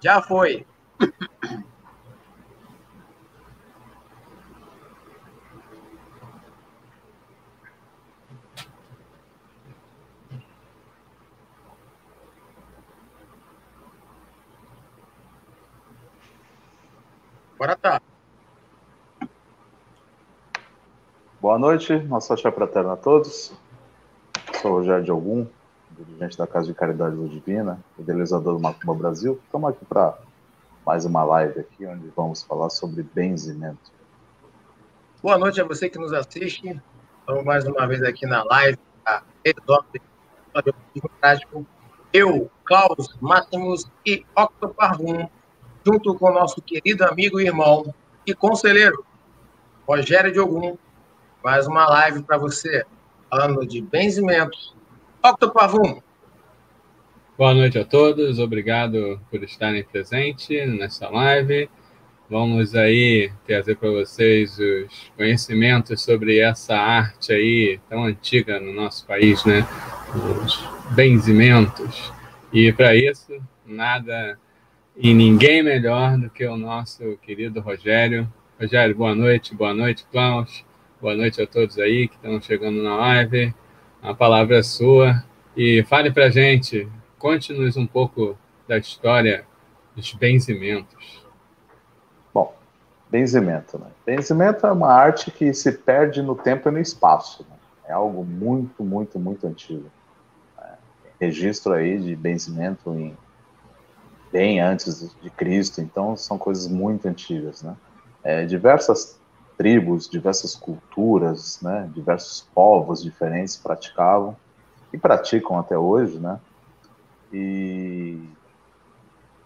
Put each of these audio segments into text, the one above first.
Já foi. Agora tá. Boa noite, nossa axé fraterna a todos. Sou o Rogério de Ogum, dirigente da Casa de Caridade Luz Divina, idealizador do Macumba Brasil. Estamos aqui para mais uma live aqui, onde vamos falar sobre benzimento. Boa noite a você que nos assiste. Estamos mais uma vez aqui na live da Prático. Eu, Klaus Máximos e Octoparvum, junto com o nosso querido amigo e irmão e conselheiro, Rogério de Ogum, mais uma live para você, falando de benzimentos. Octoparvum. Boa noite a todos, obrigado por estarem presentes nessa live. Vamos aí trazer para vocês os conhecimentos sobre essa arte aí tão antiga no nosso país, né? Os benzimentos. E para isso, nada e ninguém melhor do que o nosso querido Rogério. Rogério, boa noite, Klaus. Boa noite a todos aí que estão chegando na live. A palavra é sua. E fale para a gente, conte-nos um pouco da história dos benzimentos. Bom, benzimento, né? Benzimento é uma arte que se perde no tempo e no espaço, né? É algo muito, muito, muito antigo. Registro aí de benzimento bem antes de Cristo, então são coisas muito antigas, né? Diversas tribos, diversas culturas, né? Diversos povos diferentes praticavam e praticam até hoje, né? E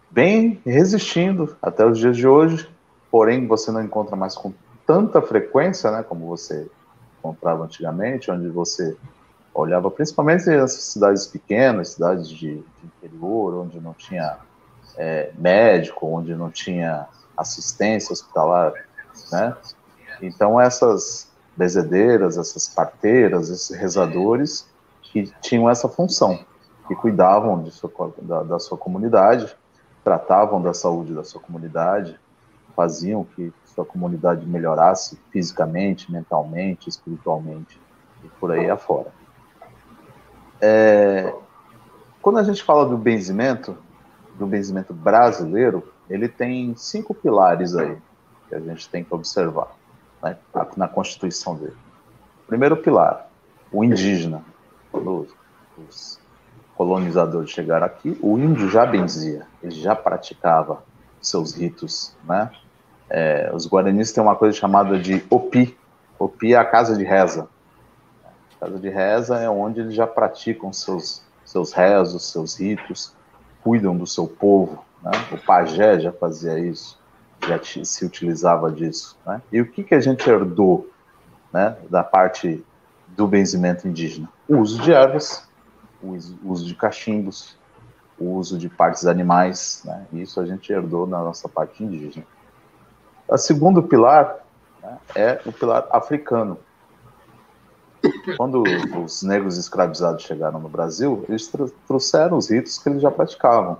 vem resistindo até os dias de hoje, porém você não encontra mais com tanta frequência, né, como você encontrava antigamente, onde você olhava principalmente nessas cidades pequenas, cidades de interior, onde não tinha médico, onde não tinha assistência hospitalar, né? Então essas benzedeiras, essas parteiras, esses rezadores que tinham essa função, que cuidavam da sua comunidade, tratavam da saúde da sua comunidade, faziam que sua comunidade melhorasse fisicamente, mentalmente, espiritualmente e por aí afora. Quando a gente fala do benzimento brasileiro, ele tem 5 pilares aí que a gente tem que observar, né, na Constituição dele. Primeiro pilar, o indígena. Quando os colonizadores chegaram aqui, o índio já benzia, ele já praticava seus ritos, né? Os guaranis têm uma coisa chamada de opi. Opi é a casa de reza. A casa de reza é onde eles já praticam seus rezos, seus ritos, cuidam do seu povo, né? O pajé já fazia isso, já se utilizava disso, né? E o que a gente herdou, né, da parte do benzimento indígena? O uso de ervas, o uso de cachimbos, o uso de partes animais, né? Isso a gente herdou na nossa parte indígena. O segundo pilar, né, é o pilar africano. Quando os negros escravizados chegaram no Brasil, eles trouxeram os ritos que eles já praticavam,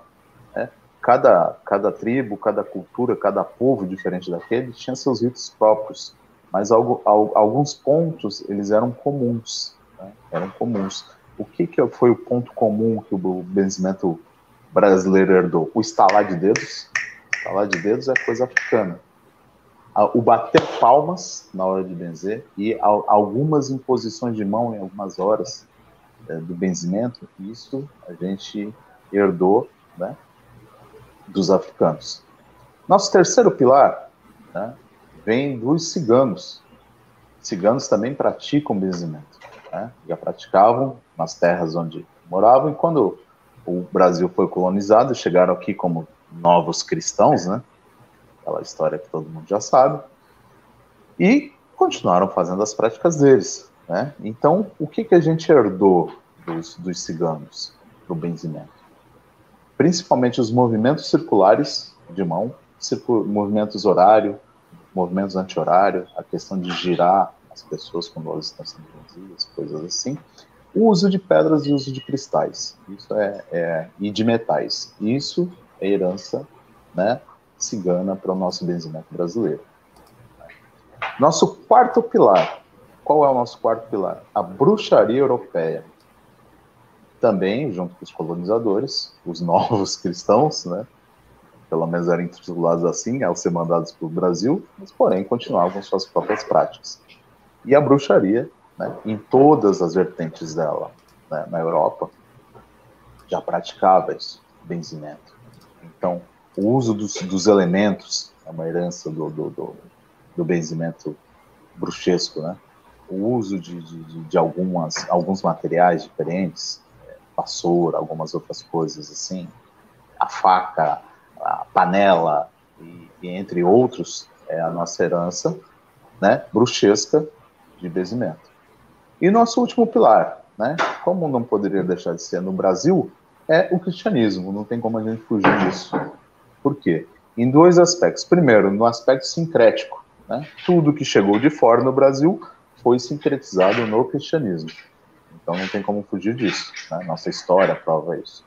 né? Cada tribo, cada cultura, cada povo diferente daquele tinha seus ritos próprios, mas alguns pontos eles eram comuns, né? Eram comuns. O que foi o ponto comum que o benzimento brasileiro herdou? O estalar de dedos. Estalar de dedos é coisa africana. O bater palmas na hora de benzer e algumas imposições de mão em algumas horas do benzimento, isso a gente herdou, né, dos africanos. Nosso terceiro pilar, né, vem dos ciganos. Ciganos também praticam benzimento, né? Já praticavam nas terras onde moravam, e quando o Brasil foi colonizado, chegaram aqui como novos cristãos, né? Aquela história que todo mundo já sabe, e continuaram fazendo as práticas deles, né? Então, o que a gente herdou dos ciganos do benzimento? Principalmente os movimentos circulares de mão, movimentos horário, movimentos anti-horário, a questão de girar as pessoas quando elas estão sendo benzidas, coisas assim. O uso de pedras e o uso de cristais, isso e de metais. Isso é herança né, cigana para o nosso benzimento brasileiro. Nosso quarto pilar. Qual é o nosso quarto pilar? A bruxaria europeia. Também, junto com os colonizadores, os novos cristãos, né, pelo menos eram intitulados assim, ao ser mandados para o Brasil, mas, porém, continuavam suas próprias práticas. E a bruxaria, né, em todas as vertentes dela, né, na Europa, já praticava isso, benzimento. Então, o uso dos elementos é uma herança do benzimento bruxesco, né? O uso de alguns materiais diferentes, vassoura, algumas outras coisas assim, a faca, a panela, e entre outros, é a nossa herança, né, bruxesca de benzimento. E nosso último pilar, né, como não poderia deixar de ser no Brasil, é o cristianismo, não tem como a gente fugir disso. Por quê? Em dois aspectos. Primeiro, no aspecto sincrético, né, tudo que chegou de fora no Brasil foi sincretizado no cristianismo. Então não tem como fugir disso, né? Nossa história prova isso.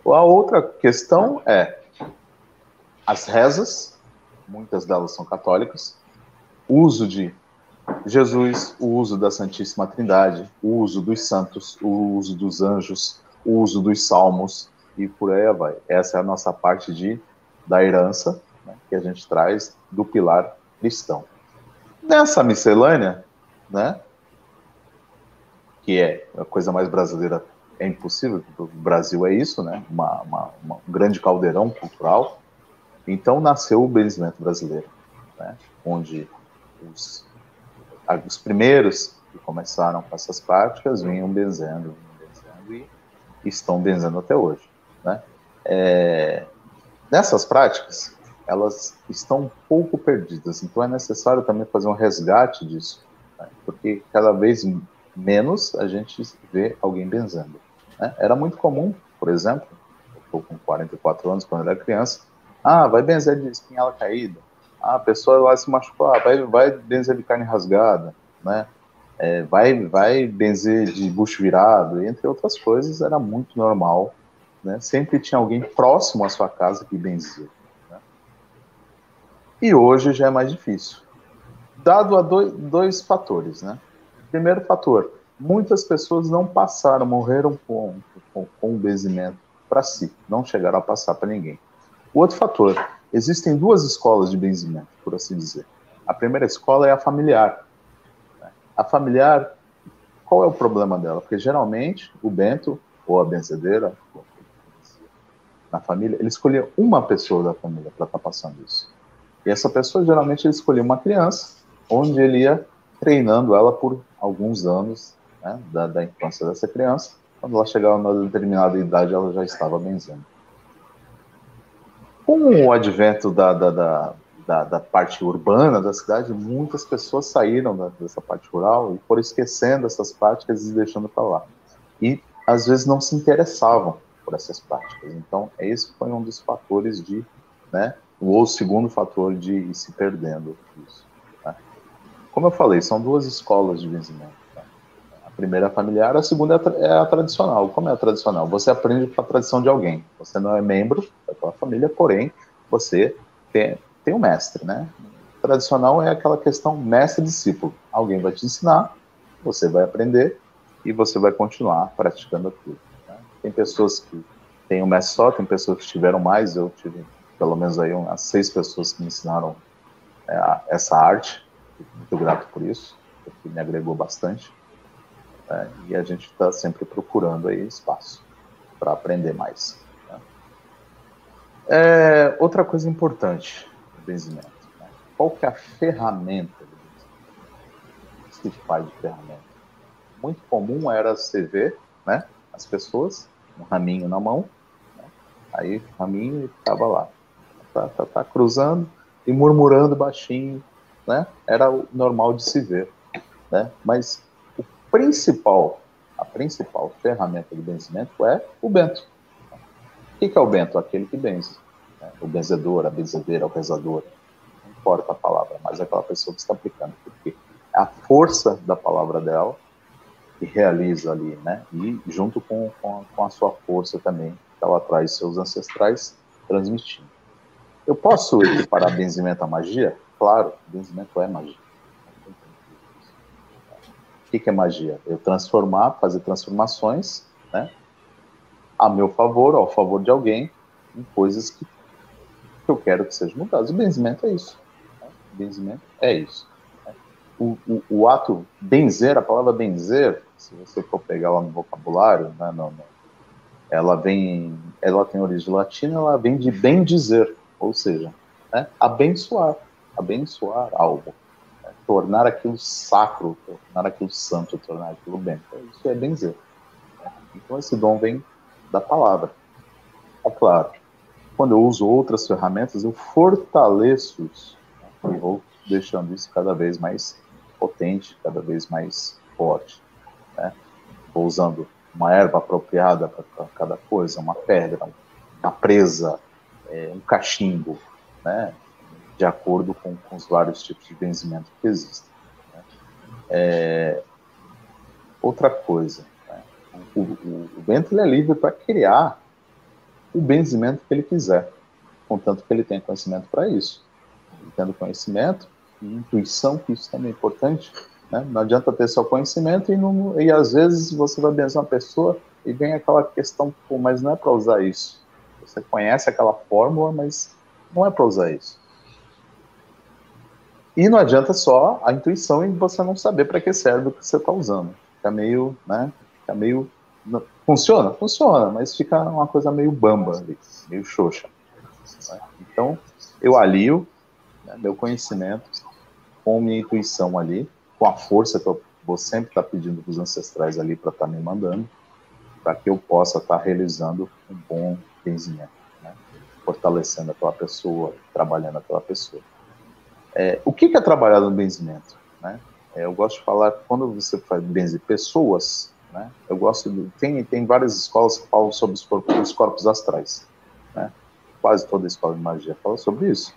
A outra questão é as rezas, muitas delas são católicas, o uso de Jesus, o uso da Santíssima Trindade, o uso dos santos, o uso dos anjos, o uso dos salmos, e por aí vai. Essa é a nossa parte da herança, né, que a gente traz do pilar cristão. Nessa miscelânea, né, que é a coisa mais brasileira, é impossível, o Brasil é isso, né, um grande caldeirão cultural. Então nasceu o benzimento brasileiro, né, onde os primeiros que começaram com essas práticas vinham benzendo e estão benzendo até hoje, né? Nessas práticas, elas estão um pouco perdidas, então é necessário também fazer um resgate disso, né? Porque cada vez menos a gente vê alguém benzendo, né? Era muito comum, por exemplo, eu estou com 44 anos, quando eu era criança, vai benzer de espinhela caída, a pessoa lá se machucou, vai benzer de carne rasgada, né? Vai benzer de bucho virado, entre outras coisas, era muito normal, né? Sempre tinha alguém próximo à sua casa que benzia, né? E hoje já é mais difícil, dado a dois fatores, né? Primeiro fator, muitas pessoas não passaram, morreram com o benzimento para si, não chegaram a passar para ninguém. O outro fator, existem duas escolas de benzimento, por assim dizer. A primeira escola é a familiar. A familiar, qual é o problema dela? Porque geralmente o bento, ou a benzedeira, na família, ele escolhia uma pessoa da família para estar passando isso. E essa pessoa, geralmente, ele escolhia uma criança, onde ele ia treinando ela por alguns anos, né, da infância dessa criança. Quando ela chegava a uma determinada idade, ela já estava benzendo. Com o advento da parte urbana da cidade, muitas pessoas saíram dessa parte rural e foram esquecendo essas práticas e deixando para lá. E, às vezes, não se interessavam por essas práticas. Então, esse foi um dos fatores né, ou o segundo fator de ir se perdendo isso, né? Como eu falei, são duas escolas de benzimento. Tá? A primeira é familiar, a segunda é a tradicional. Como é a tradicional? Você aprende com a tradição de alguém. Você não é membro daquela família, porém, você tem um mestre, né? Tradicional é aquela questão mestre-discípulo. Alguém vai te ensinar, você vai aprender e você vai continuar praticando aquilo, né? Tem pessoas que têm um mestre só, tem pessoas que tiveram mais, eu tive pelo menos aí umas 6 pessoas que me ensinaram essa arte, fico muito grato por isso, porque me agregou bastante, né? E a gente está sempre procurando aí espaço para aprender mais, né? Outra coisa importante do benzimento, né? Qual que é a ferramenta do benzimento? O que se faz de ferramenta? Muito comum era você ver, né, as pessoas, um raminho na mão, né, aí o raminho estava lá, tá cruzando e murmurando baixinho, né, era o normal de se ver, né, mas a principal ferramenta do benzimento é o bento. O que é o bento? Aquele que benze, né, o benzedor, a benzedeira, o rezador, não importa a palavra, mas é aquela pessoa que está aplicando, porque é a força da palavra dela que realiza ali, né? E junto com a sua força também, que ela traz seus ancestrais transmitindo. Eu posso equiparar benzimento à magia? Claro, benzimento é magia. O que é magia? Eu fazer transformações, né, a meu favor, ao favor de alguém, em coisas que eu quero que sejam mudadas. O benzimento é isso. Né? O benzimento é isso. Né? O ato benzer, a palavra benzer, se você for pegar lá no vocabulário, né, ela tem origem latina, ela vem de bem dizer, ou seja, né, abençoar algo, né, tornar aquilo sacro, tornar aquilo santo, tornar aquilo bem. Então, isso é benzer. Né? Então esse dom vem da palavra. É claro, quando eu uso outras ferramentas, eu fortaleço isso, né, e vou deixando isso cada vez mais potente, cada vez mais forte. Né? Vou usando uma erva apropriada para cada coisa, uma pedra, uma presa, um cachimbo, né? De acordo com os vários tipos de benzimento que existem. Né? Outra coisa, né? O Bento ele é livre para criar o benzimento que ele quiser, contanto que ele tenha conhecimento para isso. Ele tendo conhecimento e intuição, que isso também é importante, né? Não adianta ter só conhecimento e às vezes você vai benzer uma pessoa e vem aquela questão, pô, mas não é para usar isso. Você conhece aquela fórmula, mas não é para usar isso. E não adianta só a intuição e você não saber para que serve o que você está usando. Fica meio, né? Fica meio... Funciona, mas fica uma coisa meio bamba ali, meio xoxa. Né? Então, eu alio, né, meu conhecimento com minha intuição ali, com a força que eu vou sempre estar pedindo para os ancestrais ali para estar me mandando, para que eu possa estar realizando um bom benzimento, né? Fortalecendo aquela pessoa, trabalhando aquela pessoa. O que é trabalhado no benzimento? Né? Eu gosto de falar, quando você faz benzer pessoas, né, eu gosto tem várias escolas que falam sobre os corpos astrais. Né? Quase toda escola de magia fala sobre isso.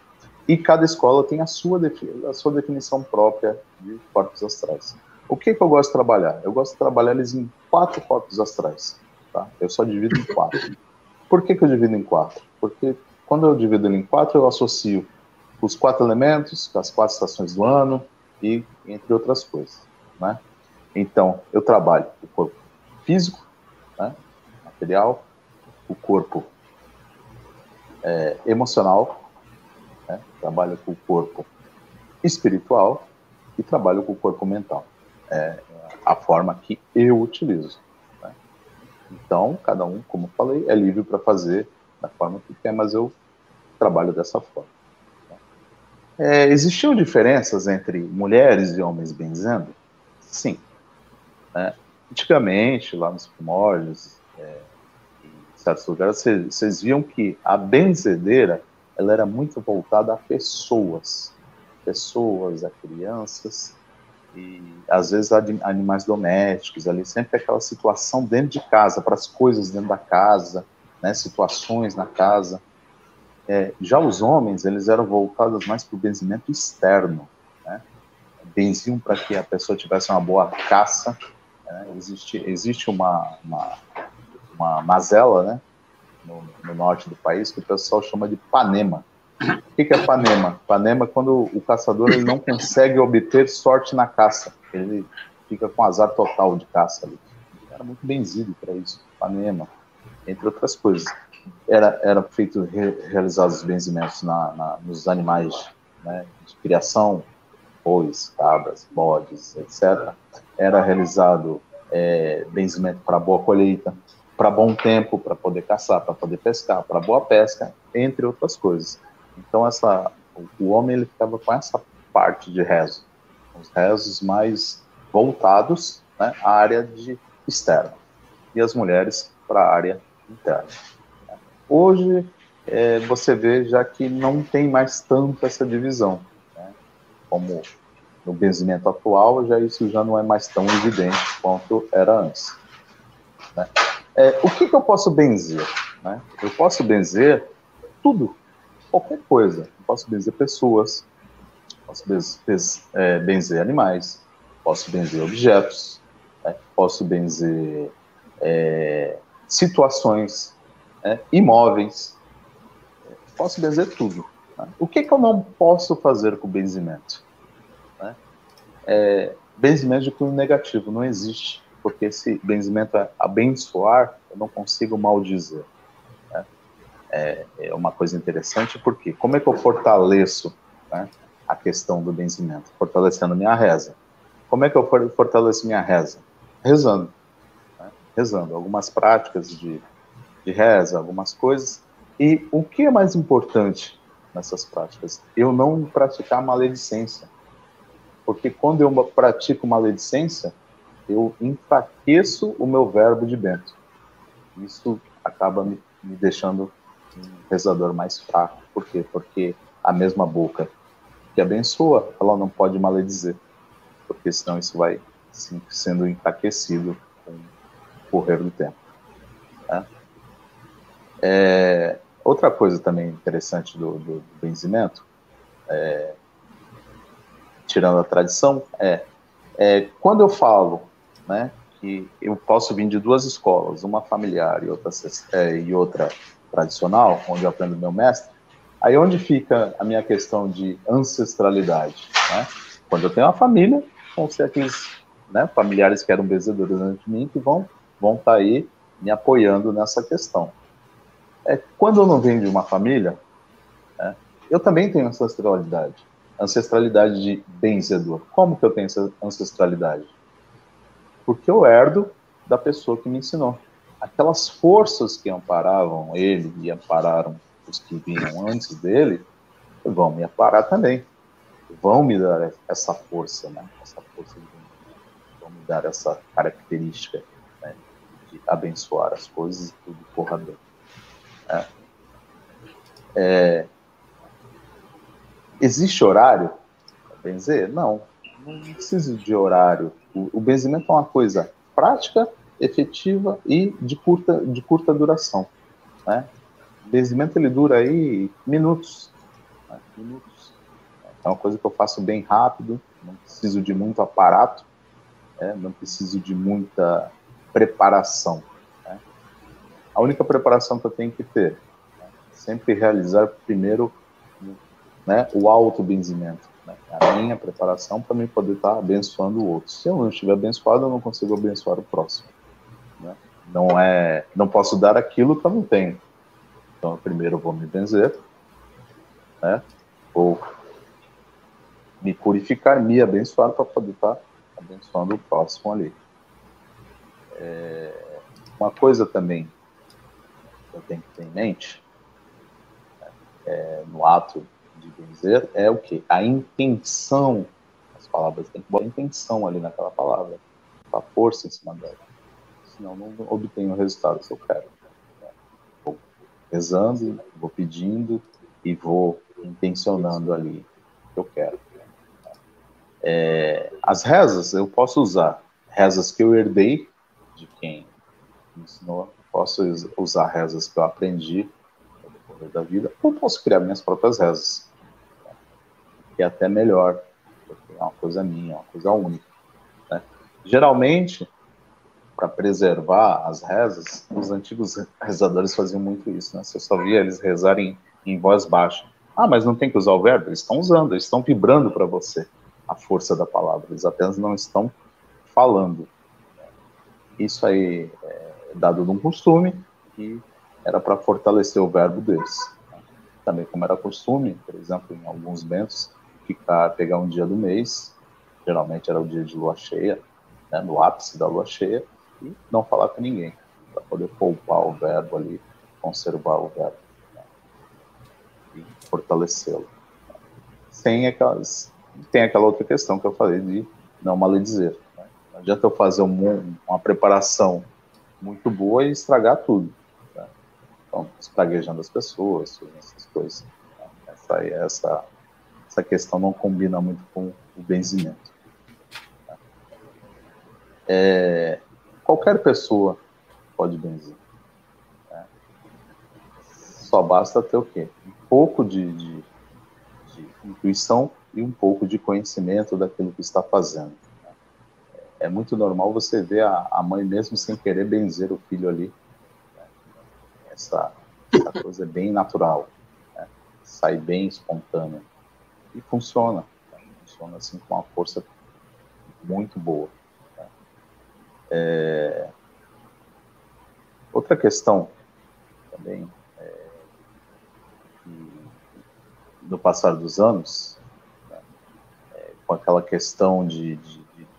E cada escola tem a sua definição própria de corpos astrais. O que eu gosto de trabalhar? Eu gosto de trabalhar eles em 4 corpos astrais. Tá? Eu só divido em 4. Por que eu divido em 4? Porque quando eu divido ele em 4, eu associo os 4 elementos, as 4 estações do ano, e entre outras coisas. Né? Então, eu trabalho o corpo físico, né, material, o corpo emocional, né, trabalho com o corpo espiritual e trabalho com o corpo mental. É a forma que eu utilizo. Né? Então, cada um, como eu falei, é livre para fazer da forma que quer, mas eu trabalho dessa forma. Existiam diferenças entre mulheres e homens benzendo? Sim. Né? Antigamente, lá nos primórdios, em certos lugares, vocês viam que a benzedeira ela era muito voltada a pessoas, a crianças, e às vezes a animais domésticos, ali sempre aquela situação dentro de casa, para as coisas dentro da casa, né? Situações na casa. Já os homens, eles eram voltados mais para o benzimento externo, né? Benziam para que a pessoa tivesse uma boa caça. Né? Existe uma mazela, né? No norte do país, que o pessoal chama de panema. O que é panema? Panema é quando o caçador ele não consegue obter sorte na caça. Ele fica com azar total de caça ali. Era muito benzido para isso, panema, entre outras coisas. Era feito, realizados os benzimentos nos animais, né, de criação, bois, cabras, bodes, etc. Era realizado benzimento para boa colheita, para bom tempo, para poder caçar, para poder pescar, para boa pesca, entre outras coisas. Então, o homem ele ficava com essa parte de rezo, os rezos mais voltados, né, à área externa, e as mulheres para a área interna. Hoje, você vê já que não tem mais tanto essa divisão, né? Como no benzimento atual, isso já não é mais tão evidente quanto era antes. Né? O que eu posso benzer? Né? Eu posso benzer tudo, qualquer coisa. Eu posso benzer pessoas, posso benzer animais, posso benzer objetos, né? Posso benzer situações, imóveis, posso benzer tudo. O que eu não posso fazer com o benzimento? Né? Benzimento de cunho negativo não existe, porque esse benzimento é abençoar, eu não consigo maldizer. Né? É uma coisa interessante, porque como é que eu fortaleço, né, a questão do benzimento? Fortalecendo minha reza. Como é que eu fortaleço minha reza? Rezando. Né? Rezando. Algumas práticas de reza, algumas coisas. E o que é mais importante nessas práticas? Eu não praticar maledicência. Porque quando eu pratico maledicência, eu enfraqueço o meu verbo de bento. Isso acaba me deixando um rezador mais fraco. Por quê? Porque a mesma boca que abençoa, ela não pode maledizer. Porque senão isso vai sendo enfraquecido com o correr do tempo. Né? Outra coisa também interessante do benzimento, tirando a tradição, quando eu falo, né, que eu posso vir de duas escolas, uma familiar e outra tradicional, onde eu aprendo meu mestre, aí onde fica a minha questão de ancestralidade? Né? Quando eu tenho uma família, vão ser aqueles, né, familiares que eram benzedores antes de mim, que vão estar aí me apoiando nessa questão. Quando eu não venho de uma família, né, eu também tenho ancestralidade. Ancestralidade de benzedor. Como que eu tenho essa ancestralidade? Porque eu herdo da pessoa que me ensinou. Aquelas forças que amparavam ele e ampararam os que vinham antes dele, vão me amparar também. Vão me dar essa força, né? Essa força de benzedor. Vão me dar essa característica, né, de abençoar as coisas e tudo corra bem. Existe horário para benzer? Não precisa de horário. O benzimento é uma coisa prática, efetiva e de curta duração. Né? O benzimento ele dura aí minutos. Né? Minutos. É uma coisa que eu faço bem rápido, não preciso de muito aparato, né? Não preciso de muita preparação. Né? A única preparação que eu tenho que ter, né, sempre realizar primeiro, né, o auto-benzimento, né, a minha preparação para mim poder estar abençoando o outro. Se eu não estiver abençoado, eu não consigo abençoar o próximo. Né? Não posso dar aquilo que eu não tenho. Então, primeiro eu vou me benzer, né, vou me purificar, me abençoar para poder estar abençoando o próximo ali. Uma coisa também que eu tenho que ter em mente, no ato de benzer, é o quê? A intenção. As palavras tem que botar intenção ali naquela palavra, a força em cima dela. Senão não obtenho o resultado que eu quero. Vou rezando, vou pedindo e vou intencionando ali o que eu quero. As rezas, eu posso usar rezas que eu herdei de quem me ensinou, posso usar rezas que eu aprendi no decorrer da vida, ou posso criar minhas próprias rezas, que é até melhor, porque é uma coisa minha, uma coisa única. Né? Geralmente, para preservar as rezas, os antigos rezadores faziam muito isso, né? Você só via eles rezarem em voz baixa. Ah, mas não tem que usar o verbo? Eles estão usando, eles estão vibrando para você a força da palavra, eles apenas não estão falando. Isso aí é dado de um costume que era para fortalecer o verbo deles. Também como era costume, por exemplo, em alguns bentos, pegar um dia do mês, geralmente era o dia de lua cheia, né, no ápice da lua cheia, e não falar com ninguém, para poder poupar o verbo ali, conservar o verbo, né, e fortalecê-lo. Tem aquela outra questão que eu falei de não maledizer. Né? Não adianta eu fazer uma preparação muito boa e estragar tudo. Né? Então, espraguejando as pessoas, essas coisas. Né? Essa questão não combina muito com o benzimento. Qualquer pessoa pode benzer. Né? Só basta ter o quê? Um pouco de intuição e um pouco de conhecimento daquilo que está fazendo. Né? É muito normal você ver a mãe mesmo sem querer benzer o filho ali. Né? Essa coisa é bem natural. Né? sai bem espontânea. E funciona. Funciona assim com uma força muito boa. Outra questão também, no passar dos anos, né, com aquela questão de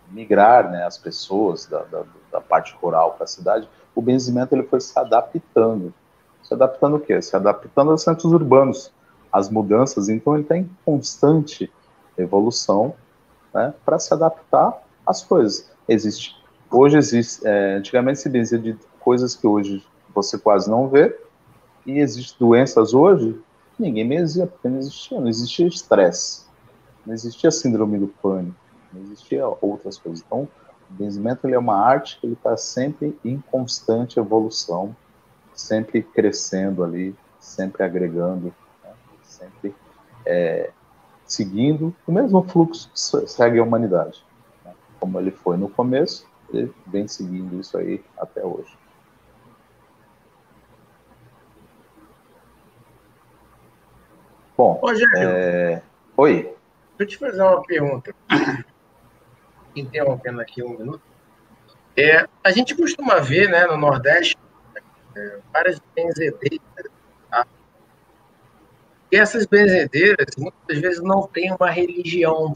migrar, né, as pessoas da parte rural para a cidade, o benzimento ele foi se adaptando. Se adaptando o quê? Se adaptando aos centros urbanos, às mudanças. Então ele está em constante evolução, né, para se adaptar às coisas. Hoje existe, antigamente se benzia de coisas que hoje você quase não vê, e existem doenças hoje que ninguém benzia, porque não existia estresse, não existia síndrome do pânico, não existia outras coisas. Então, o benzimento ele é uma arte que ele está sempre em constante evolução, sempre crescendo ali, sempre agregando, né, sempre seguindo o mesmo fluxo que segue a humanidade, né? Como ele foi no começo, ele vem seguindo isso aí até hoje. Bom, Rogério, oi. deixa eu te fazer uma pergunta, interrompendo aqui um minuto. A gente costuma ver, né, no Nordeste, várias benzedeiras, tá? E essas benzedeiras, muitas vezes, não têm uma religião,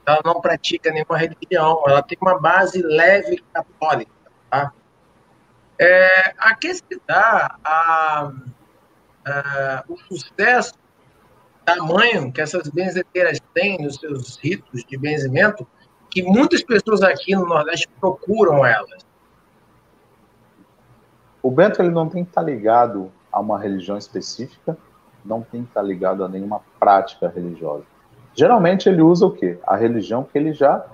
ela não pratica nenhuma religião, ela tem uma base leve católica, tá? A que se dá o sucesso tamanho que essas benzedeiras têm nos seus ritos de benzimento, que muitas pessoas aqui no Nordeste procuram elas? O bento ele não tem que estar ligado a uma religião específica, não tem que estar ligado a nenhuma prática religiosa. Geralmente ele usa o quê? A religião que ele já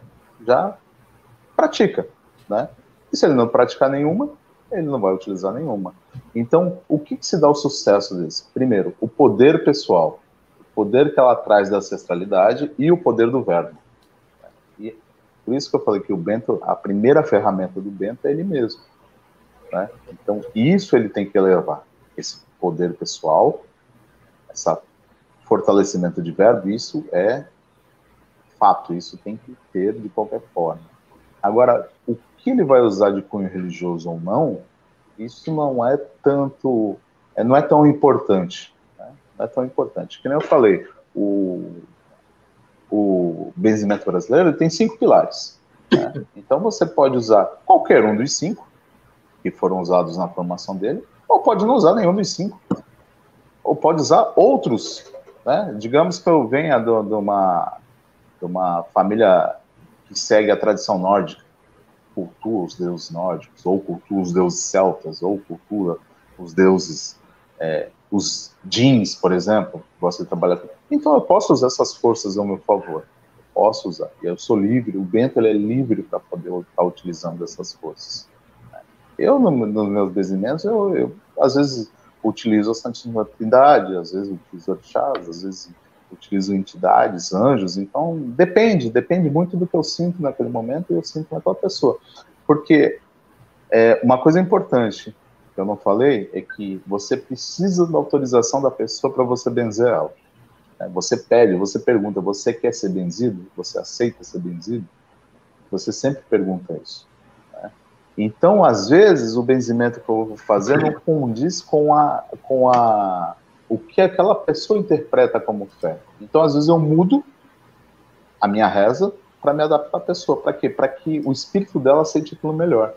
pratica, né? E se ele não praticar nenhuma, ele não vai utilizar nenhuma. Então, o que se dá o sucesso desse? Primeiro, o poder pessoal, o poder que ela traz da ancestralidade e o poder do verbo. E por isso que eu falei que o bento, a primeira ferramenta do bento é ele mesmo, né? Então, isso ele tem que elevar, esse poder pessoal, esse fortalecimento de verbo, isso é fato, isso tem que ter de qualquer forma. Agora, o que ele vai usar de cunho religioso ou não, isso não é tanto, não é tão importante, né? Não é tão importante. Que nem eu falei, o benzimento brasileiro tem 5 pilares, né? Então você pode usar qualquer um dos 5 que foram usados na formação dele, ou pode não usar nenhum dos 5, ou pode usar outros, né? Digamos que eu venha de uma família que segue a tradição nórdica, cultua os deuses nórdicos, ou cultua os deuses celtas, ou cultua os deuses, os jeans, por exemplo, gosta de trabalhar com. Então eu posso usar essas forças ao meu favor, eu posso usar, e eu sou livre, o bento ele é livre para poder estar utilizando essas forças. Eu, nos meus benzimentos, eu às vezes utilizo a Santíssima Trindade, às vezes utilizo orixás, às vezes utilizo entidades, anjos, então depende muito do que eu sinto naquele momento e eu sinto naquela pessoa. Porque uma coisa importante que eu não falei é que você precisa da autorização da pessoa para você benzer ela. Você pede, você pergunta, você quer ser benzido? Você aceita ser benzido? Você sempre pergunta isso. Então, às vezes, o benzimento que eu vou fazer não condiz com o que aquela pessoa interpreta como fé. Então, às vezes, eu mudo a minha reza para me adaptar à pessoa. Para quê? Para que o espírito dela aceite aquilo melhor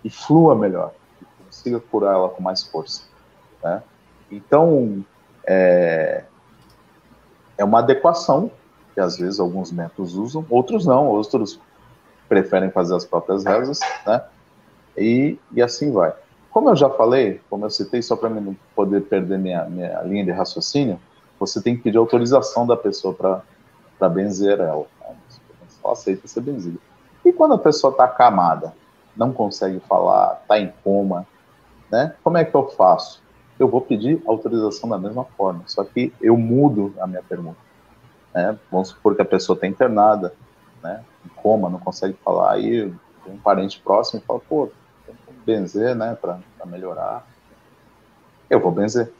e flua melhor, e consiga curar ela com mais força, né? Então, é uma adequação que, às vezes, alguns métodos usam, outros não, outros preferem fazer as próprias rezas, né? E assim vai. Como eu já falei, como eu citei, só para não poder perder minha linha de raciocínio, você tem que pedir autorização da pessoa para benzer ela. Né? Só aceita ser benzida. E quando a pessoa está acamada, não consegue falar, está em coma, né? Como é que eu faço? Eu vou pedir autorização da mesma forma, só que eu mudo a minha pergunta. Né? Vamos supor que a pessoa está internada, né? Em coma, não consegue falar, aí tem um parente próximo e fala, pô, tem que benzer, né, para melhorar. Eu vou benzer.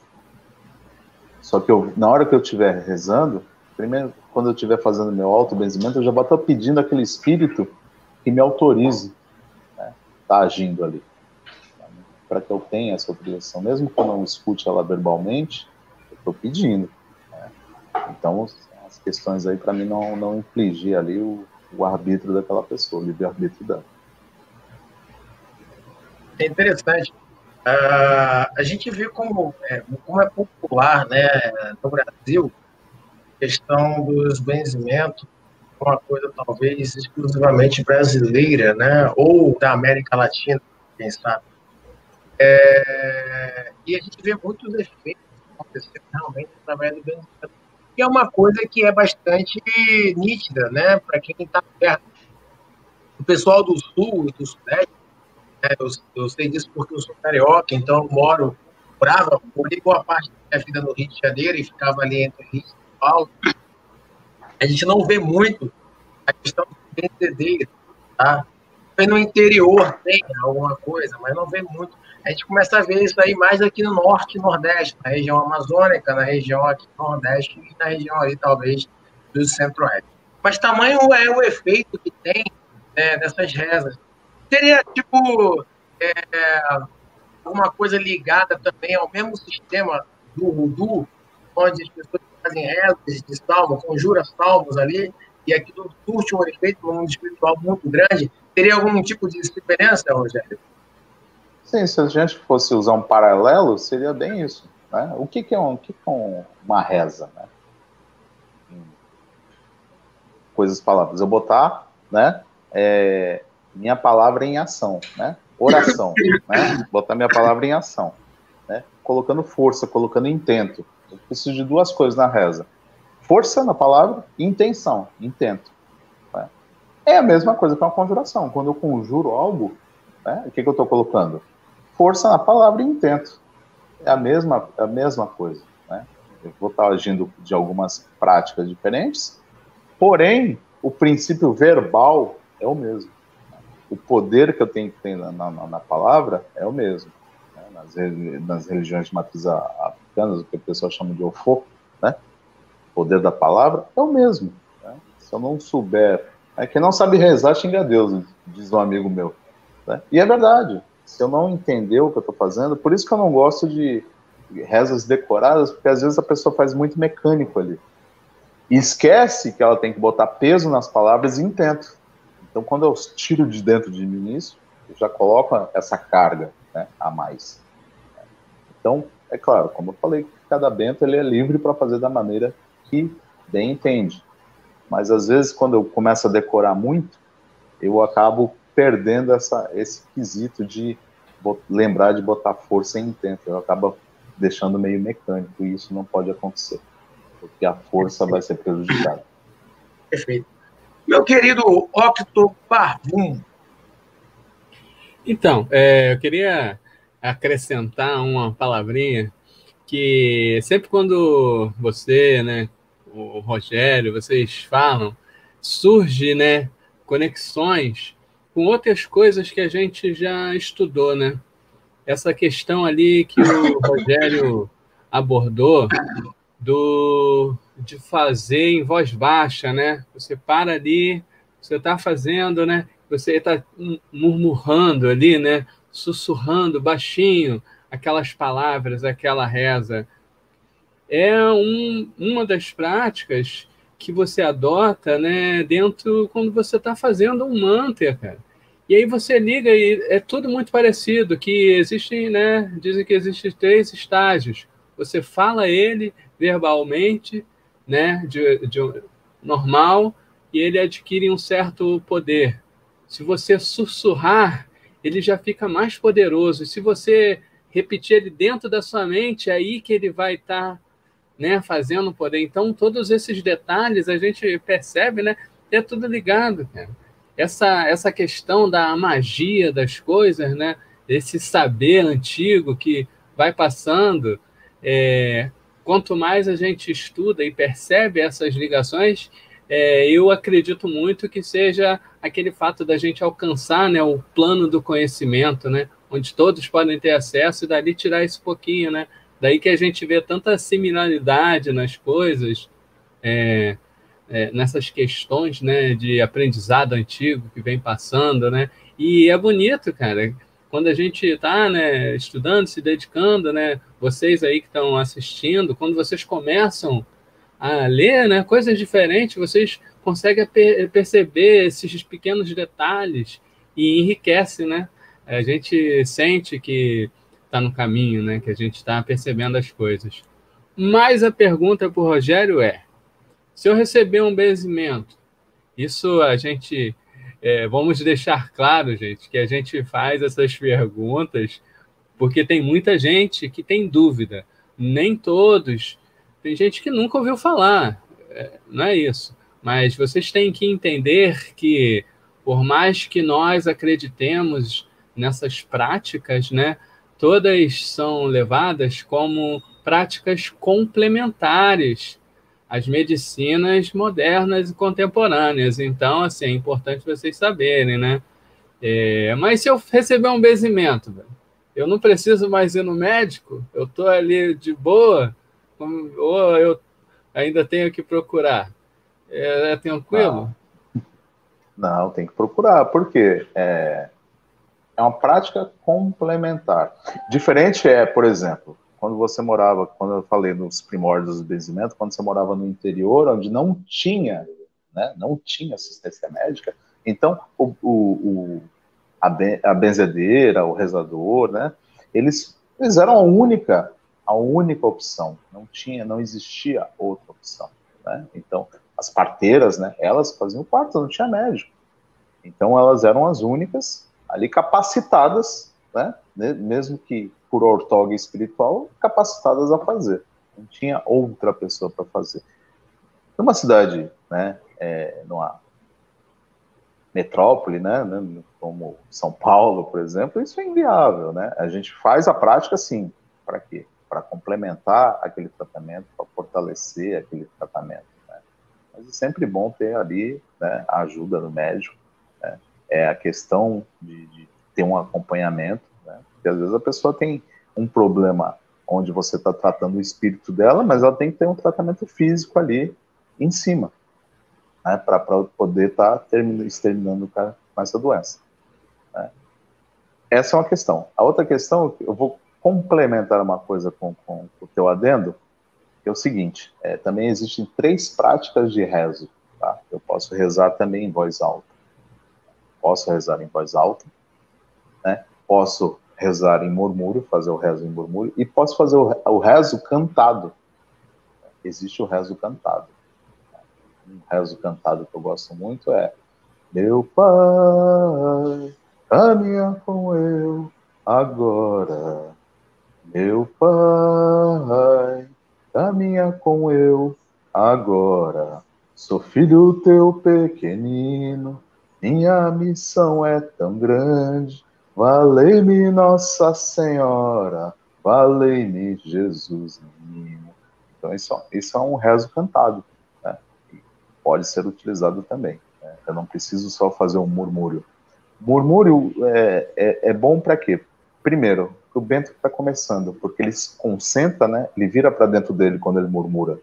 Só que na hora que eu estiver rezando, primeiro, quando eu estiver fazendo meu auto-benzimento, eu já vou estar pedindo aquele espírito que me autorize, né, tá agindo ali, para que eu tenha essa autorização. Mesmo que eu não escute ela verbalmente, eu estou pedindo, né? Então, as questões aí, para mim, não infligir ali o arbítrio daquela pessoa, o livre-arbítrio dela. É interessante. A gente vê como é popular, né, no Brasil, a questão dos benzimentos, uma coisa talvez exclusivamente brasileira, né, ou da América Latina, quem sabe. E a gente vê muitos efeitos acontecendo realmente através do benzimento. E é uma coisa que é bastante nítida, né, para quem está perto. O pessoal do Sul e do Sudeste, eu sei disso porque eu sou carioca, então eu morei boa parte da minha vida no Rio de Janeiro e ficava ali entre Rio e São Paulo. A gente não vê muito a questão do benzedeiro, tá? No interior tem alguma coisa, mas não vê muito. A gente começa a ver isso aí mais aqui no Norte e Nordeste, na região amazônica, na região aqui do Nordeste e na região ali, talvez, do Centro-Oeste. Mas tamanho é o efeito que tem, né, dessas rezas. Seria, tipo, alguma coisa ligada também ao mesmo sistema do Voodoo, onde as pessoas fazem rezas de salmo, conjura salmos ali, e aquilo surte um efeito no mundo espiritual muito grande. Teria algum tipo de diferença, Rogério? Sim, se a gente fosse usar um paralelo, seria bem isso, né? O que é uma reza, né? Coisas, palavras. Eu botar, né, minha palavra em ação, né? Oração, né? Botar minha palavra em ação, né? Colocando força, colocando intento. Eu preciso de duas coisas na reza: força na palavra e intenção, intento. Né? É a mesma coisa que uma conjuração. Quando eu conjuro algo, né, o que eu estou colocando? Força na palavra e intento. É a mesma coisa. Né? Eu vou estar agindo de algumas práticas diferentes, porém, o princípio verbal é o mesmo. O poder que eu tenho que ter na palavra é o mesmo. Né? Nas religiões de matriz africanas, o que o pessoal chama de Ofo, né? O poder da palavra é o mesmo. Né? Se eu não souber... Quem não sabe rezar, xinga Deus, diz um amigo meu. Né? E é verdade. Se eu não entender o que eu estou fazendo, por isso que eu não gosto de rezas decoradas, porque às vezes a pessoa faz muito mecânico ali. E esquece que ela tem que botar peso nas palavras e intento. Então, quando eu tiro de dentro de mim isso, eu já coloco essa carga, né, a mais. Então, é claro, como eu falei, cada bento ele é livre para fazer da maneira que bem entende. Mas, às vezes, quando eu começo a decorar muito, eu acabo perdendo esse quesito de lembrar de botar força em intento. Eu acabo deixando meio mecânico, e isso não pode acontecer, porque a força vai ser prejudicada. Perfeito. Meu querido Octo Parvum. Então, eu queria acrescentar uma palavrinha que sempre quando você, né, o Rogério, vocês falam, surge, né, conexões com outras coisas que a gente já estudou, né? Essa questão ali que o Rogério abordou de fazer em voz baixa, né? Você para ali, você está fazendo, né? Você está murmurando ali, né? Sussurrando baixinho aquelas palavras, aquela reza. É uma das práticas que você adota, né? Dentro quando você está fazendo um mantra, cara. E aí você liga e é tudo muito parecido, que existem, né? Dizem que existem 3 estágios. Você fala ele verbalmente, né? De normal, e ele adquire um certo poder. Se você sussurrar, ele já fica mais poderoso. E se você repetir ele dentro da sua mente, é aí que ele vai estar, né, fazendo poder. Então, todos esses detalhes a gente percebe, né? É tudo ligado, cara. Essa questão da magia das coisas, né? Esse saber antigo que vai passando, quanto mais a gente estuda e percebe essas ligações, eu acredito muito que seja aquele fato da gente alcançar, né, o plano do conhecimento, né? Onde todos podem ter acesso e dali tirar esse pouquinho, né? Daí que a gente vê tanta similaridade nas coisas, nessas questões, né, de aprendizado antigo que vem passando, né? E é bonito, cara, quando a gente está, né, estudando, se dedicando, né? Vocês aí que estão assistindo, quando vocês começam a ler, né, coisas diferentes, vocês conseguem perceber esses pequenos detalhes e enriquece, né? A gente sente que está no caminho, né? Que a gente está percebendo as coisas. Mas a pergunta para o Rogério é: se eu receber um benzimento, isso a gente vamos deixar claro, gente, que a gente faz essas perguntas porque tem muita gente que tem dúvida. Nem todos. Tem gente que nunca ouviu falar. Não é isso. Mas vocês têm que entender que, por mais que nós acreditemos nessas práticas, né, todas são levadas como práticas complementares às medicinas modernas e contemporâneas. Então, assim, é importante vocês saberem, né? Mas se eu receber um benzimento, eu não preciso mais ir no médico? Eu estou ali de boa? Ou eu ainda tenho que procurar? É tranquilo? Não, tem que procurar, porque é uma prática complementar. Diferente por exemplo, quando você morava, quando eu falei nos primórdios do benzimento, quando você morava no interior, onde não tinha, né, não tinha assistência médica, então a benzedeira, o rezador, né, eles eram a única opção. Não existia outra opção, né? Então, as parteiras, né, elas faziam parte, não tinha médico. Então, elas eram as únicas ali capacitadas, né, mesmo que por ortoga espiritual, capacitadas a fazer. Não tinha outra pessoa para fazer. Numa cidade, né, numa metrópole, né, como São Paulo, por exemplo, isso é inviável, né? A gente faz a prática, sim. Para quê? Para complementar aquele tratamento, para fortalecer aquele tratamento, né? Mas é sempre bom ter ali, né, a ajuda do médico, né? É a questão de ter um acompanhamento, né? Porque às vezes a pessoa tem um problema onde você está tratando o espírito dela, mas ela tem que ter um tratamento físico ali em cima, né, para poder estar exterminando com essa doença, né? Essa é uma questão. A outra questão, eu vou complementar uma coisa com o teu adendo, que é o seguinte: também existem 3 práticas de rezo. Tá? Eu posso rezar também em voz alta. Posso rezar em voz alta, né? Posso rezar em murmúrio, fazer o rezo em murmúrio, e posso fazer o rezo cantado. Existe o rezo cantado. Um rezo cantado que eu gosto muito é: meu Pai, caminha com eu agora. Meu Pai, caminha com eu agora. Sou filho teu pequenino, minha missão é tão grande. Valei-me Nossa Senhora, valei-me Jesus menino. Então isso é um rezo cantado, né? Pode ser utilizado também, né? Eu não preciso só fazer um murmúrio. Murmúrio é bom para quê? Primeiro, o Bento está começando, porque ele se concentra, né? Ele vira para dentro dele quando ele murmura.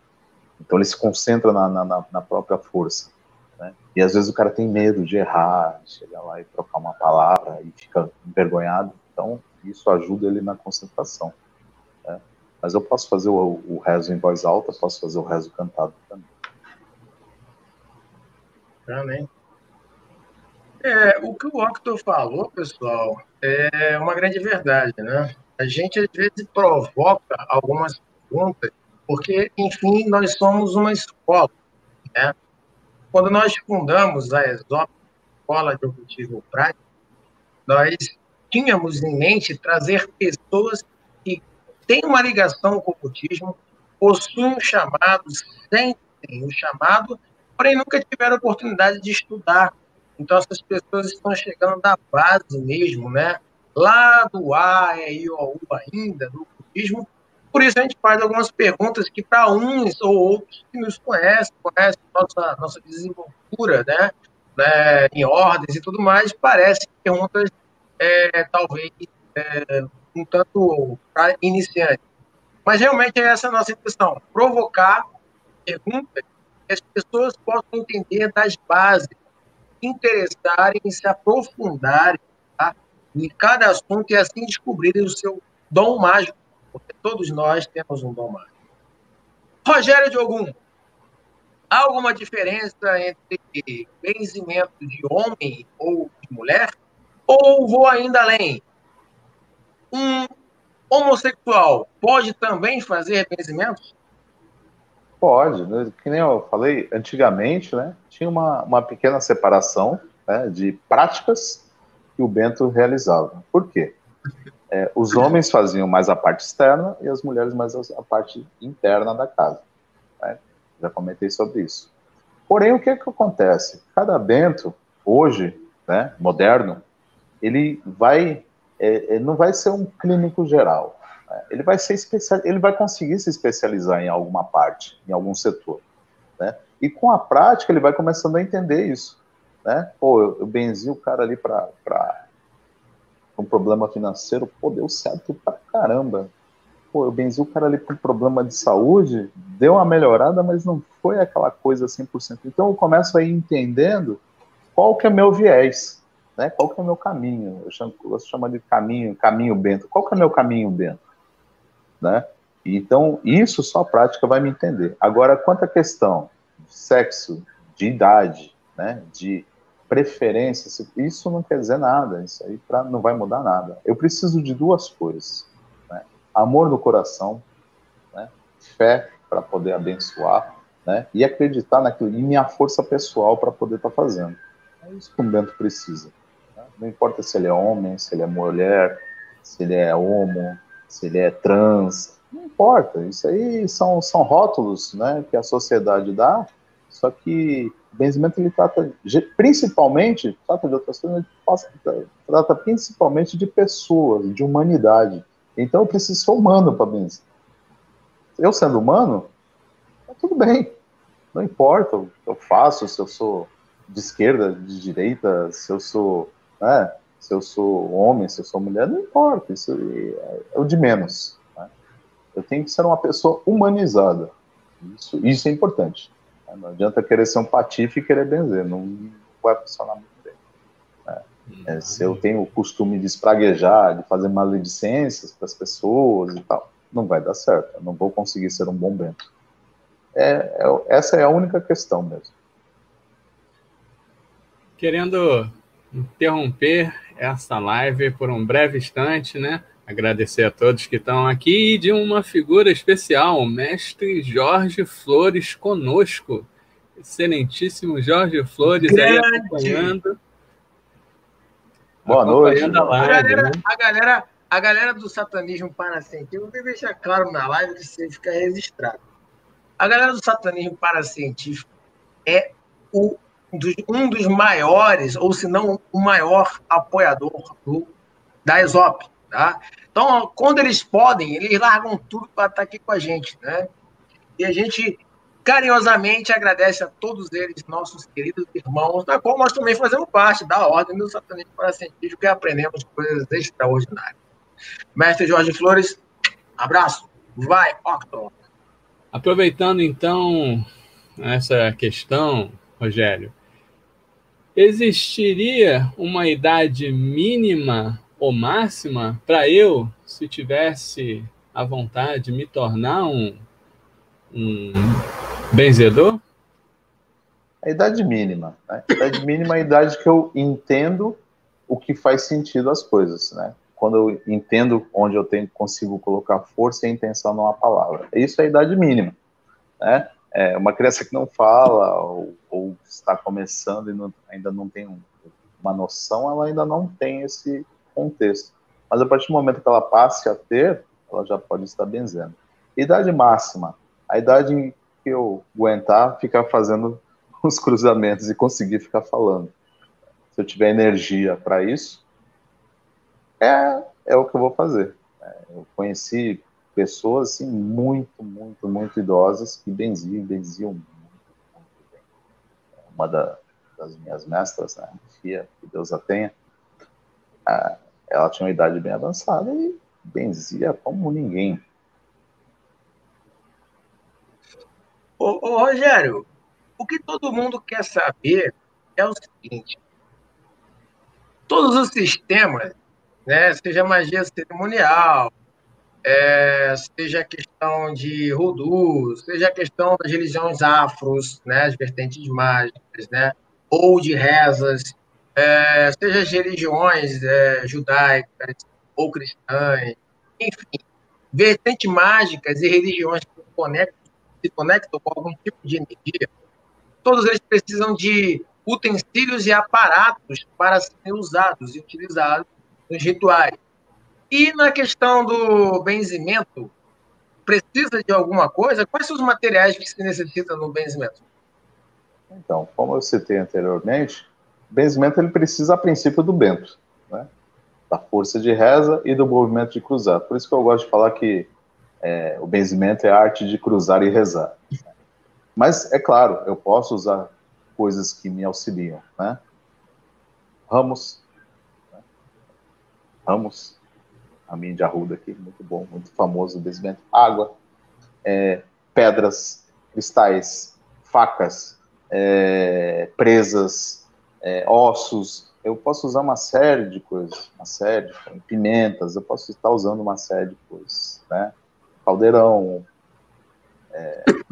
Então ele se concentra na própria força, né? E às vezes o cara tem medo de errar, de chegar lá e trocar uma palavra e fica envergonhado. Então isso ajuda ele na concentração, né? Mas eu posso fazer o rezo em voz alta, posso fazer o rezo cantado também. Também. O que o Octo falou, pessoal, é uma grande verdade, né? A gente, às vezes, provoca algumas perguntas, porque, enfim, nós somos uma escola, né? Quando nós fundamos a ESOP, Escola de Ocultismo Prático, nós tínhamos em mente trazer pessoas que têm uma ligação com o ocultismo, possuem um chamado, sentem um chamado, porém nunca tiveram oportunidade de estudar. Então, essas pessoas estão chegando da base mesmo, né? Lá do A, E, I, O, U ainda, do ocultismo. Por isso, a gente faz algumas perguntas que, para uns ou outros que nos conhecem nossa desenvoltura, né, em ordens e tudo mais, parecem perguntas talvez um tanto para iniciantes. Mas realmente é essa a nossa intenção, provocar perguntas que as pessoas possam entender das bases, se interessarem e se aprofundarem, tá, em cada assunto e assim descobrirem o seu dom mágico, porque todos nós temos um dom mágico. Rogério Diogum, há alguma diferença entre benzimento de homem ou de mulher? Ou vou ainda além? Um homossexual pode também fazer benzimentos? Pode, né? Que nem eu falei, antigamente, né, tinha uma pequena separação, né, de práticas que o Bento realizava. Por quê? Os homens faziam mais a parte externa e as mulheres mais a parte interna da casa. Né? Já comentei sobre isso. Porém, o que acontece? Cada Bento, hoje, né, moderno, ele não vai ser um clínico geral. Né? Ele vai ser ele vai conseguir se especializar em alguma parte, em algum setor. Né? E com a prática ele vai começando a entender isso. Né? Pô, eu benzi o cara ali para um problema financeiro, pô, deu certo pra caramba. Pô, eu benzi o cara ali com um problema de saúde, deu uma melhorada, mas não foi aquela coisa 100%. Então eu começo a ir entendendo qual que é meu viés, né? Qual que é o meu caminho. Eu gosto de chamar de caminho Bento. Qual que é meu caminho Bento? Né? Então, isso só a prática vai me entender. Agora, quanto à questão de sexo, de idade, né, de preferência, isso não quer dizer nada, isso aí não vai mudar nada. Eu preciso de duas coisas, né? Amor no coração, né? Fé para poder abençoar, né? E acreditar naquilo, e minha força pessoal para poder estar fazendo. É isso que o Bento precisa. Né? Não importa se ele é homem, se ele é mulher, se ele é homo, se ele é trans, não importa. Isso aí são rótulos, né, que a sociedade dá, só que o benzimento ele trata principalmente, trata de outras coisas, trata principalmente de pessoas, de humanidade. Então eu preciso ser humano para benzer. Eu sendo humano, tá tudo bem. Não importa o que eu faço, se eu sou de esquerda, de direita, se eu sou, né, se eu sou homem, se eu sou mulher, não importa. Isso é o de menos. Né? Eu tenho que ser uma pessoa humanizada. Isso é importante. Né? Não adianta querer ser um patife e querer benzer. Não vai funcionar muito bem. Né? Se eu tenho o costume de espraguejar, de fazer maledicências para as pessoas e tal, não vai dar certo. Eu não vou conseguir ser um bom Bento. Essa é a única questão mesmo. Querendo interromper essa live por um breve instante, né? Agradecer a todos que estão aqui e de uma figura especial, o mestre Jorge Flores conosco. Excelentíssimo Jorge Flores aí acompanhando. Boa noite. A live, a galera do satanismo paracientífico, eu vou deixar claro na live que você fica registrado. A galera do satanismo paracientífico é um dos maiores, ou se não o maior apoiador da ESOP. Tá? Então, quando eles podem, eles largam tudo para estar aqui com a gente. Né? E a gente carinhosamente agradece a todos eles, nossos queridos irmãos, da qual nós também fazemos parte da Ordem do Satanismo Paracientífico e aprendemos coisas extraordinárias. Mestre Jorge Flores, abraço. Vai, Octon. Aproveitando, então, essa questão, Rogério, existiria uma idade mínima ou máxima para eu, se tivesse a vontade de me tornar um benzedor? A idade mínima. Né? A idade mínima é a idade que eu entendo o que faz sentido às coisas. Né? Quando eu entendo onde eu consigo colocar força e intenção numa palavra. Isso é a idade mínima. Né? Uma criança que não fala ou está começando e ainda não tem uma noção, ela ainda não tem esse contexto. Mas a partir do momento que ela passe a ter, ela já pode estar benzendo. Idade máxima, a idade em que eu aguentar ficar fazendo os cruzamentos e conseguir ficar falando. Se eu tiver energia para isso, é o que eu vou fazer. Eu conheci pessoas assim, muito idosas que benziam muito bem. Uma das minhas mestras, né, Fia, que Deus a tenha, ela tinha uma idade bem avançada e benzia como ninguém. Ô, Rogério, o que todo mundo quer saber é o seguinte: todos os sistemas, né, seja magia cerimonial, seja a questão de Voodoo, seja a questão das religiões afros, né, as vertentes mágicas, né, ou de rezas, seja as religiões judaicas ou cristãs, enfim, vertentes mágicas e religiões que se conectam com algum tipo de energia, todos eles precisam de utensílios e aparatos para serem usados e utilizados nos rituais. E na questão do benzimento, precisa de alguma coisa? Quais são os materiais que se necessita no benzimento? Então, como eu citei anteriormente, o benzimento ele precisa, a princípio, do bento, né? Da força de reza e do movimento de cruzar. Por isso que eu gosto de falar que o benzimento é a arte de cruzar e rezar. Mas, é claro, eu posso usar coisas que me auxiliam, né? Ramos, raminho de arruda aqui, muito bom, muito famoso o benzimento. Água, pedras, cristais, facas, presas, ossos. Eu posso usar uma série de coisas, pimentas, eu posso estar usando uma série de coisas, né? Caldeirão.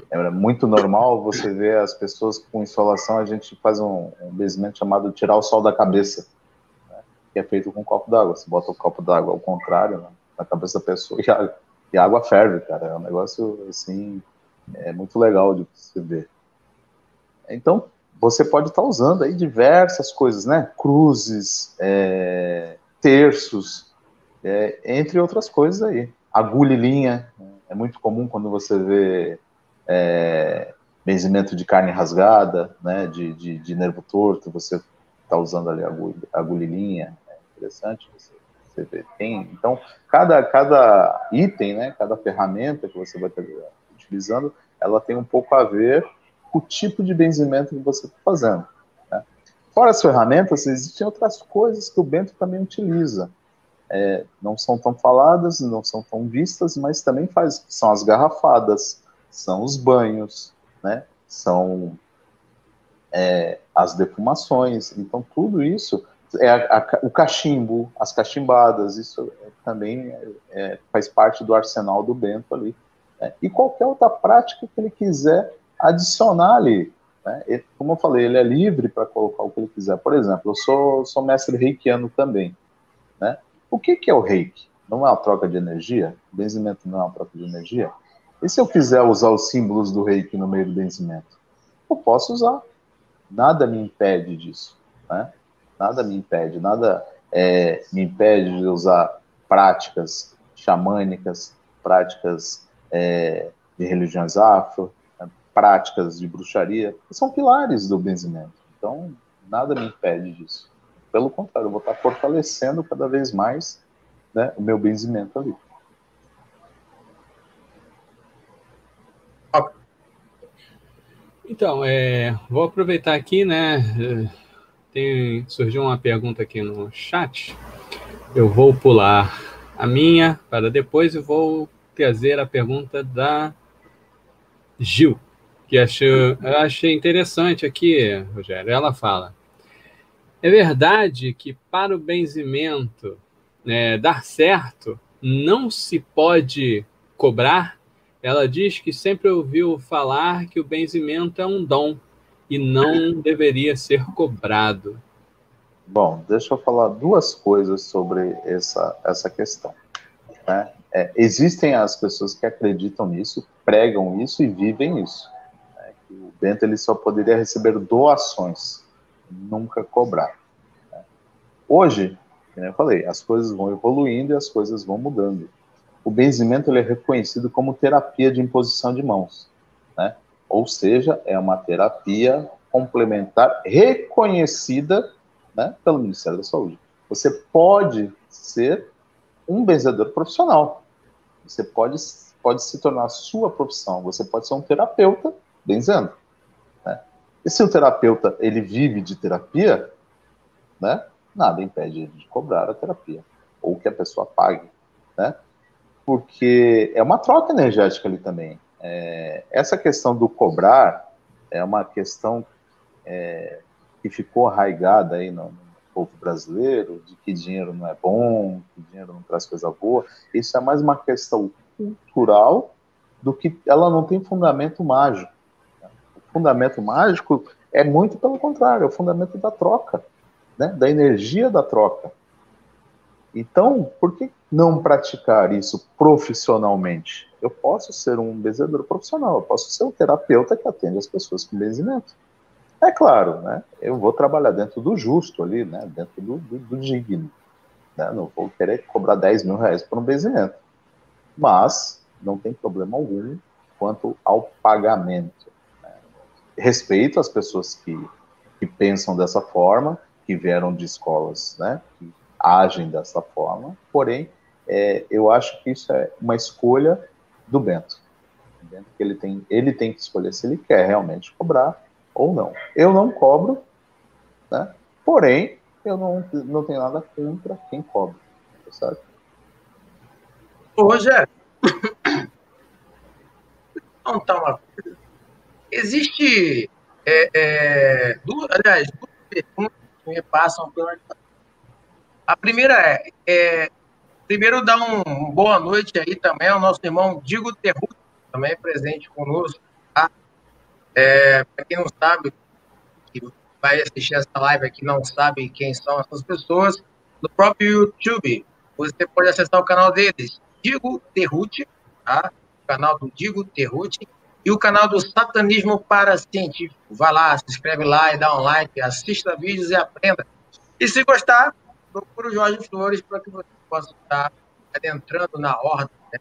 É muito normal você ver as pessoas com insolação, a gente faz um benzimento chamado tirar o sol da cabeça, né? Que é feito com um copo d'água. Você bota o copo d'água ao contrário, né, na cabeça da pessoa e a água ferve, cara. É um negócio, assim, muito legal de você ver. Então, você pode estar usando aí diversas coisas, né? Cruzes, terços, entre outras coisas aí. Agulha e linha, né? É muito comum quando você vê benzimento de carne rasgada, né? De nervo torto, você está usando ali agulha e linha. É interessante você ver. Então, cada item, né? Cada ferramenta que você vai estar utilizando, ela tem um pouco a ver com o tipo de benzimento que você está fazendo, né? Fora as ferramentas, existem outras coisas que o bento também utiliza. Não são tão faladas, não são tão vistas, mas também são as garrafadas, são os banhos, né? São as defumações. Então, tudo isso, o cachimbo, as cachimbadas, isso também faz parte do arsenal do bento ali, né? E qualquer outra prática que ele quiser adicionar ali, né? Como eu falei, ele é livre para colocar o que ele quiser. Por exemplo, eu sou mestre reikiano também, né? O que é o reiki? Não é uma troca de energia? O benzimento não é uma troca de energia? E se eu quiser usar os símbolos do reiki no meio do benzimento? Eu posso usar. Nada me impede disso, né? Nada me impede. Nada me impede de usar práticas xamânicas, práticas de religiões afro, práticas de bruxaria, que são pilares do benzimento. Então, nada me impede disso. Pelo contrário, eu vou estar fortalecendo cada vez mais, né, o meu benzimento ali. Então, vou aproveitar aqui, né? Surgiu uma pergunta aqui no chat. Eu vou pular a minha para depois e vou trazer a pergunta da Gil, que eu achei interessante aqui, Rogério. Ela fala: é verdade que para o benzimento dar certo, não se pode cobrar? Ela diz que sempre ouviu falar que o benzimento é um dom e não deveria ser cobrado. Bom, deixa eu falar duas coisas sobre essa questão, né? Existem as pessoas que acreditam nisso, pregam isso e vivem isso, né? Que o bento ele só poderia receber doações, nunca cobrar, né? Hoje, como eu falei, as coisas vão evoluindo e as coisas vão mudando. O benzimento ele é reconhecido como terapia de imposição de mãos, né? Ou seja, é uma terapia complementar reconhecida, né, pelo Ministério da Saúde. Você pode ser um benzedor profissional. Você pode se tornar a sua profissão. Você pode ser um terapeuta benzendo, né? E se o terapeuta ele vive de terapia, né, nada impede ele de cobrar a terapia ou que a pessoa pague, né? Porque é uma troca energética ali também. Essa questão do cobrar é uma questão que ficou arraigada aí no povo brasileiro, de que dinheiro não é bom, que dinheiro não traz coisa boa. Isso é mais uma questão cultural do que ela não tem fundamento mágico. O fundamento mágico é muito pelo contrário, é o fundamento da troca, né? Da energia da troca. Então, por que não praticar isso profissionalmente? Eu posso ser um benzedor profissional, eu posso ser um terapeuta que atende as pessoas com benzimento. É claro, né? Eu vou trabalhar dentro do justo ali, né? Dentro do digno. Né? Não vou querer cobrar 10 mil reais por um benzimento. Mas não tem problema algum quanto ao pagamento. Né? Respeito as pessoas que pensam dessa forma, que vieram de escolas, né? Que agem dessa forma, porém, eu acho que isso é uma escolha do Bento. O Bento que ele tem que escolher se ele quer realmente cobrar ou não. Eu não cobro, né? Porém, eu não tenho nada contra quem cobra, tá certo? Ô, Rogério, contar uma coisa. Existe, duas perguntas que me passam pela. A primeira primeiro, dar uma boa noite aí também ao nosso irmão Digo Terrucci, também presente conosco. Tá? Para quem não sabe, que vai assistir essa live aqui, não sabe quem são essas pessoas, no próprio YouTube, você pode acessar o canal deles, Digo Terrucci, tá? O canal do Digo Terrucci, e o canal do Satanismo Paracientífico. Vai lá, se inscreve lá e dá um like, assista vídeos e aprenda. E se gostar, procura o Jorge Flores para que você possa estar adentrando na ordem. Né?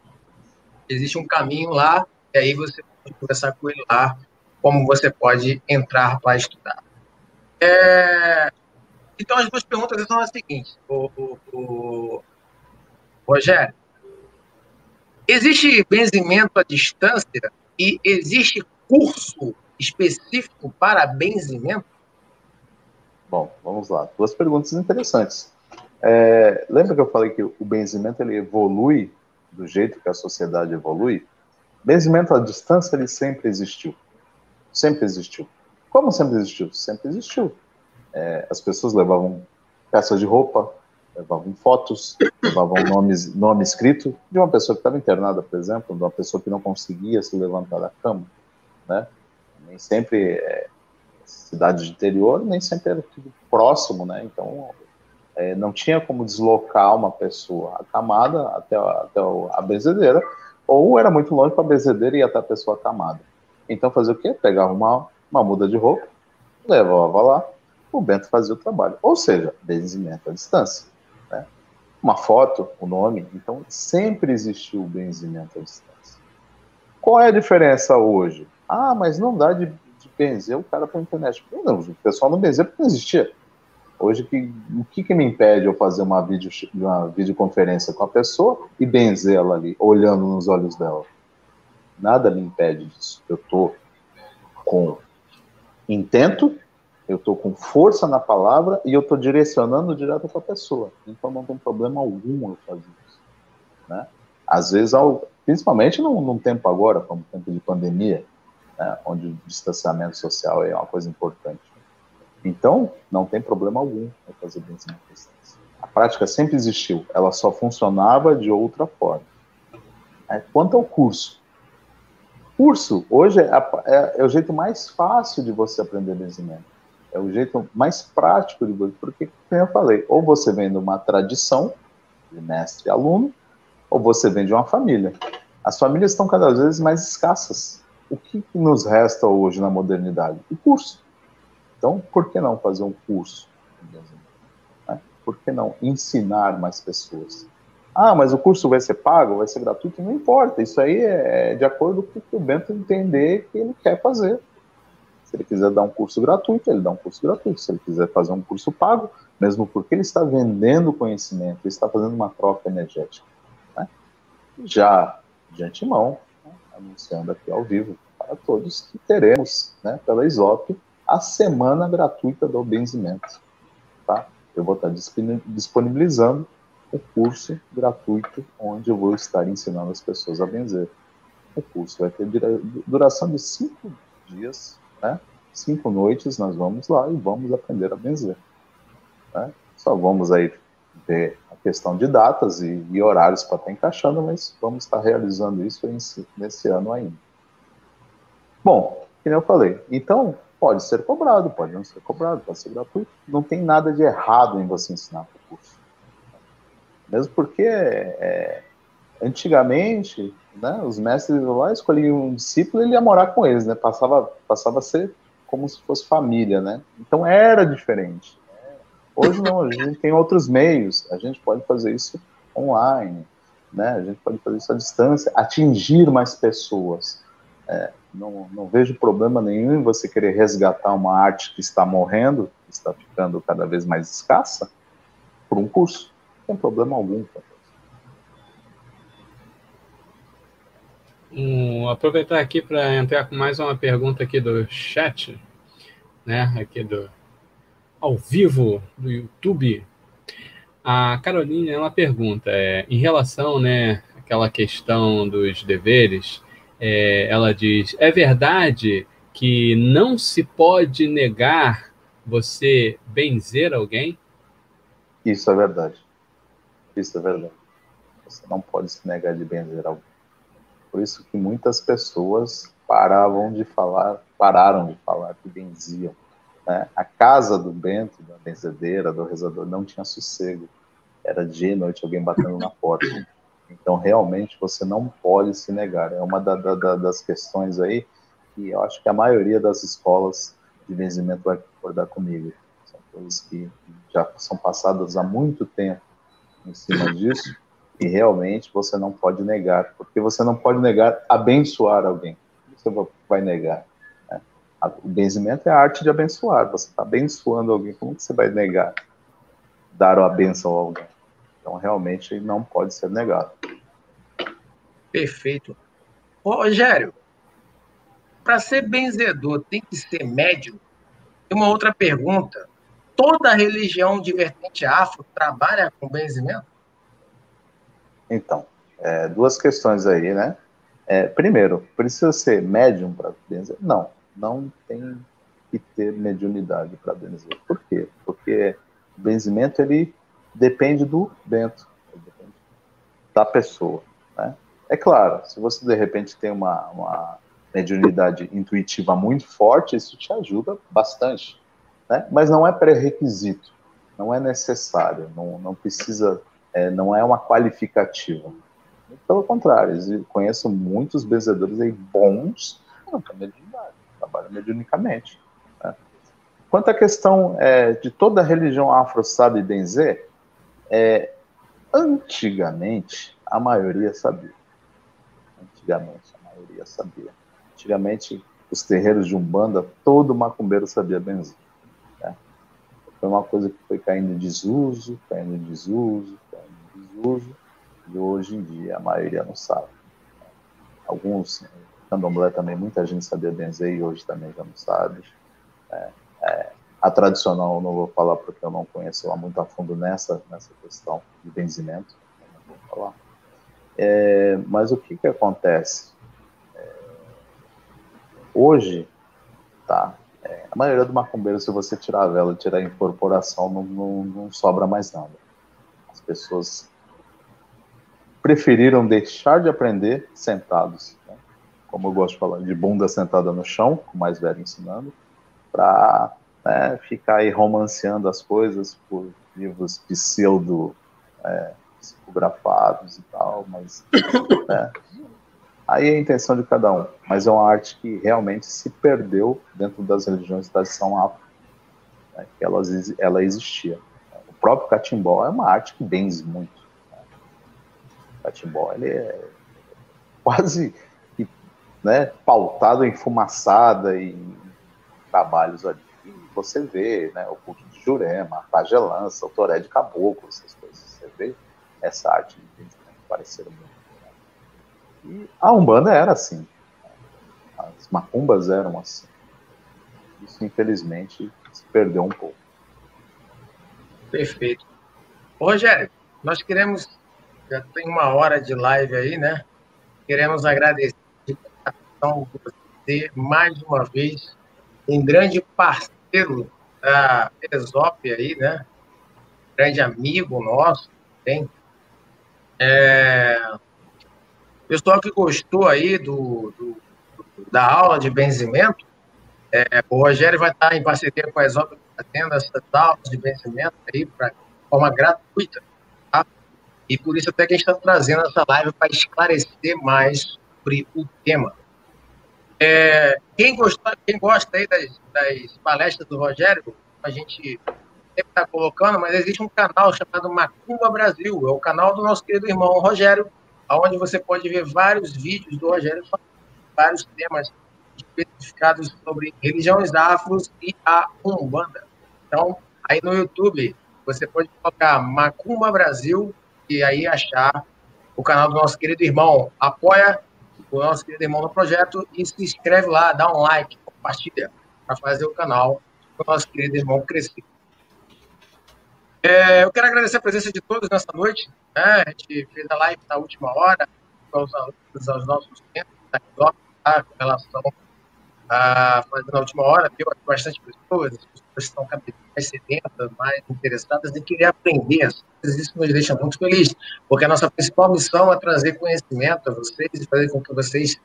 Existe um caminho lá, e aí você pode conversar com ele lá, como você pode entrar para estudar. Então, as duas perguntas são as seguintes. Rogério, existe benzimento à distância e existe curso específico para benzimento? Bom, vamos lá. Duas perguntas interessantes. Lembra que eu falei que o benzimento ele evolui do jeito que a sociedade evolui? Benzimento à distância ele sempre existiu. Sempre existiu. Como sempre existiu? Sempre existiu. As pessoas levavam peças de roupa, levavam fotos, levavam nome escrito de uma pessoa que estava internada, por exemplo, de uma pessoa que não conseguia se levantar da cama, né? Nem sempre cidade de interior, nem sempre era tudo próximo, né? Então não tinha como deslocar uma pessoa acamada até a benzedeira, ou era muito longe para a benzedeira e até a pessoa acamada. Então fazia o quê? Pegava uma muda de roupa, levava lá, o Bento fazia o trabalho. Ou seja, benzimento à distância. Né? Uma foto, o nome. Então, sempre existiu o benzimento à distância. Qual é a diferença hoje? Ah, mas não dá de benzer o cara pela internet. Não, o pessoal não benzia porque não existia. Hoje, o que me impede eu fazer uma videoconferência com a pessoa e benzer ela ali, olhando nos olhos dela? Nada me impede disso. Eu estou com intento, eu estou com força na palavra e eu estou direcionando direto para a pessoa. Então não tem problema algum eu fazer isso. Né? Às vezes, principalmente num tempo agora, como tempo de pandemia, né, onde o distanciamento social é uma coisa importante. Então, não tem problema algum eu fazer benzimento à distância. A prática sempre existiu, ela só funcionava de outra forma. Quanto ao curso, hoje é o jeito mais fácil de você aprender benzimento. É o jeito mais prático de você, porque, como eu falei, ou você vem de uma tradição de mestre e aluno, ou você vem de uma família. As famílias estão cada vez mais escassas. O que nos resta hoje na modernidade? O curso. Então, por que não fazer um curso? Né? Por que não ensinar mais pessoas? Ah, mas o curso vai ser pago, vai ser gratuito? Não importa, isso aí é de acordo com o que o Bento entender que ele quer fazer. Se ele quiser dar um curso gratuito, ele dá um curso gratuito. Se ele quiser fazer um curso pago, mesmo porque ele está vendendo conhecimento, ele está fazendo uma troca energética. Né? Já de antemão, né, anunciando aqui ao vivo para todos que teremos, né, pela ISOP, a semana gratuita do benzimento. Tá? Eu vou estar disponibilizando o curso gratuito onde eu vou estar ensinando as pessoas a benzer. O curso vai ter duração de 5 dias, né? 5 noites, nós vamos lá e vamos aprender a benzer. Né? Só vamos aí ver a questão de datas e horários para estar encaixando, mas vamos estar realizando isso nesse ano ainda. Bom, como eu falei, então pode ser cobrado, pode não ser cobrado, pode ser gratuito. Não tem nada de errado em você ensinar o curso. Mesmo porque antigamente, né, os mestres lá escolhiam um discípulo e ele ia morar com eles, né? Passava a ser como se fosse família, né? Então era diferente. Hoje não, a gente tem outros meios, a gente pode fazer isso online, né? A gente pode fazer isso à distância, atingir mais pessoas. Não vejo problema nenhum em você querer resgatar uma arte que está morrendo, que está ficando cada vez mais escassa, por um curso. Não tem problema algum. Aproveitar aqui para entrar com mais uma pergunta aqui do chat, né? Aqui ao vivo do YouTube. A Carolina, ela pergunta, em relação, né, àquela questão dos deveres, ela diz, é verdade que não se pode negar você benzer alguém? Isso é verdade. Isso é verdade. Você não pode se negar de benzer alguém. Por isso que muitas pessoas pararam de falar que benziam. Né? A casa do bento, da benzedeira, do rezador, não tinha sossego. Era dia e noite alguém batendo na porta. Então, realmente, você não pode se negar. É uma das questões aí que eu acho que a maioria das escolas de benzimento vai concordar comigo. São coisas que já são passadas há muito tempo em cima disso, e realmente você não pode negar, porque você não pode negar abençoar alguém. Você vai negar? Né? O benzimento é a arte de abençoar. Você está abençoando alguém, como que você vai negar? Dar a bênção a alguém. Então, realmente, não pode ser negado. Perfeito. Ô, Rogério, para ser benzedor, tem que ser médium? E uma outra pergunta. Toda religião de vertente afro trabalha com benzimento? Então, duas questões aí, né? Primeiro, precisa ser médium para benzer? Não tem que ter mediunidade para benzer. Por quê? Porque o benzimento, ele depende do bento, depende da pessoa, né? É claro, se você de repente tem uma mediunidade intuitiva muito forte, isso te ajuda bastante, né? Mas não é pré-requisito, não é necessário, não precisa, não é uma qualificativa. Pelo contrário, eu conheço muitos benzedores aí bons que não têm mediunidade, trabalham mediunicamente. Né? Quanto à questão de toda a religião afro sabe benzer, antigamente a maioria sabia. Antigamente, os terreiros de Umbanda, todo macumbeiro sabia benzer. Né? Foi uma coisa que foi caindo em desuso, e hoje em dia a maioria não sabe. Alguns, candomblé também, muita gente sabia benzer e hoje também já não sabe. A tradicional, não vou falar porque eu não conheço ela muito a fundo nessa questão de benzimento, não vou falar. Mas o que acontece? Hoje, tá, a maioria do macumbeiro, se você tirar a vela e tirar a incorporação, não sobra mais nada. As pessoas preferiram deixar de aprender sentados, né? Como eu gosto de falar, de bunda sentada no chão, com o mais velho ensinando, para ficar aí romanceando as coisas por livros pseudo psicografados e tal, mas aí é a intenção de cada um, mas é uma arte que realmente se perdeu dentro das religiões de tradição afro, né, que ela existia. O próprio catimbó é uma arte que benze muito. Né? O catimbó, ele é quase pautado em fumaçada e trabalhos ali. E você vê, né, o culto de Jurema, a pagelança, o toré de caboclo, essas coisas. Você vê essa arte de benzimento parecer muito. E a Umbanda era assim. As macumbas eram assim. Isso, infelizmente, se perdeu um pouco. Perfeito. Ô, Rogério, nós queremos, já tem 1 hora de live aí, né? Queremos agradecer satisfação de você, mais uma vez, um grande parceiro da ESOP aí, né? Grande amigo nosso, tem. Pessoal que gostou aí da aula de benzimento, o Rogério vai estar em parceria com a ESOP fazendo essas aulas de benzimento aí de forma gratuita, tá? E por isso até que a gente está trazendo essa live para esclarecer mais sobre o tema. Quem gosta aí das palestras do Rogério, a gente sempre está colocando, mas existe um canal chamado Macumba Brasil, é o canal do nosso querido irmão Rogério, onde você pode ver vários vídeos do Rogério, vários temas especificados sobre religiões afros e a Umbanda. Então, aí no YouTube, você pode colocar Macumba Brasil e aí achar o canal do nosso querido irmão. Apoia o nosso querido irmão no projeto e se inscreve lá, dá um like, compartilha para fazer o canal do nosso querido irmão crescer. Eu quero agradecer a presença de todos nessa noite, né? A gente fez a live na última hora, aos nossos membros da ESOP, tá? Com relação a fazer na última hora, viu bastante pessoas, as pessoas estão cada vez mais sedentas, mais interessadas em querer aprender as coisas, isso nos deixa muito felizes, porque a nossa principal missão é trazer conhecimento a vocês e fazer com que vocês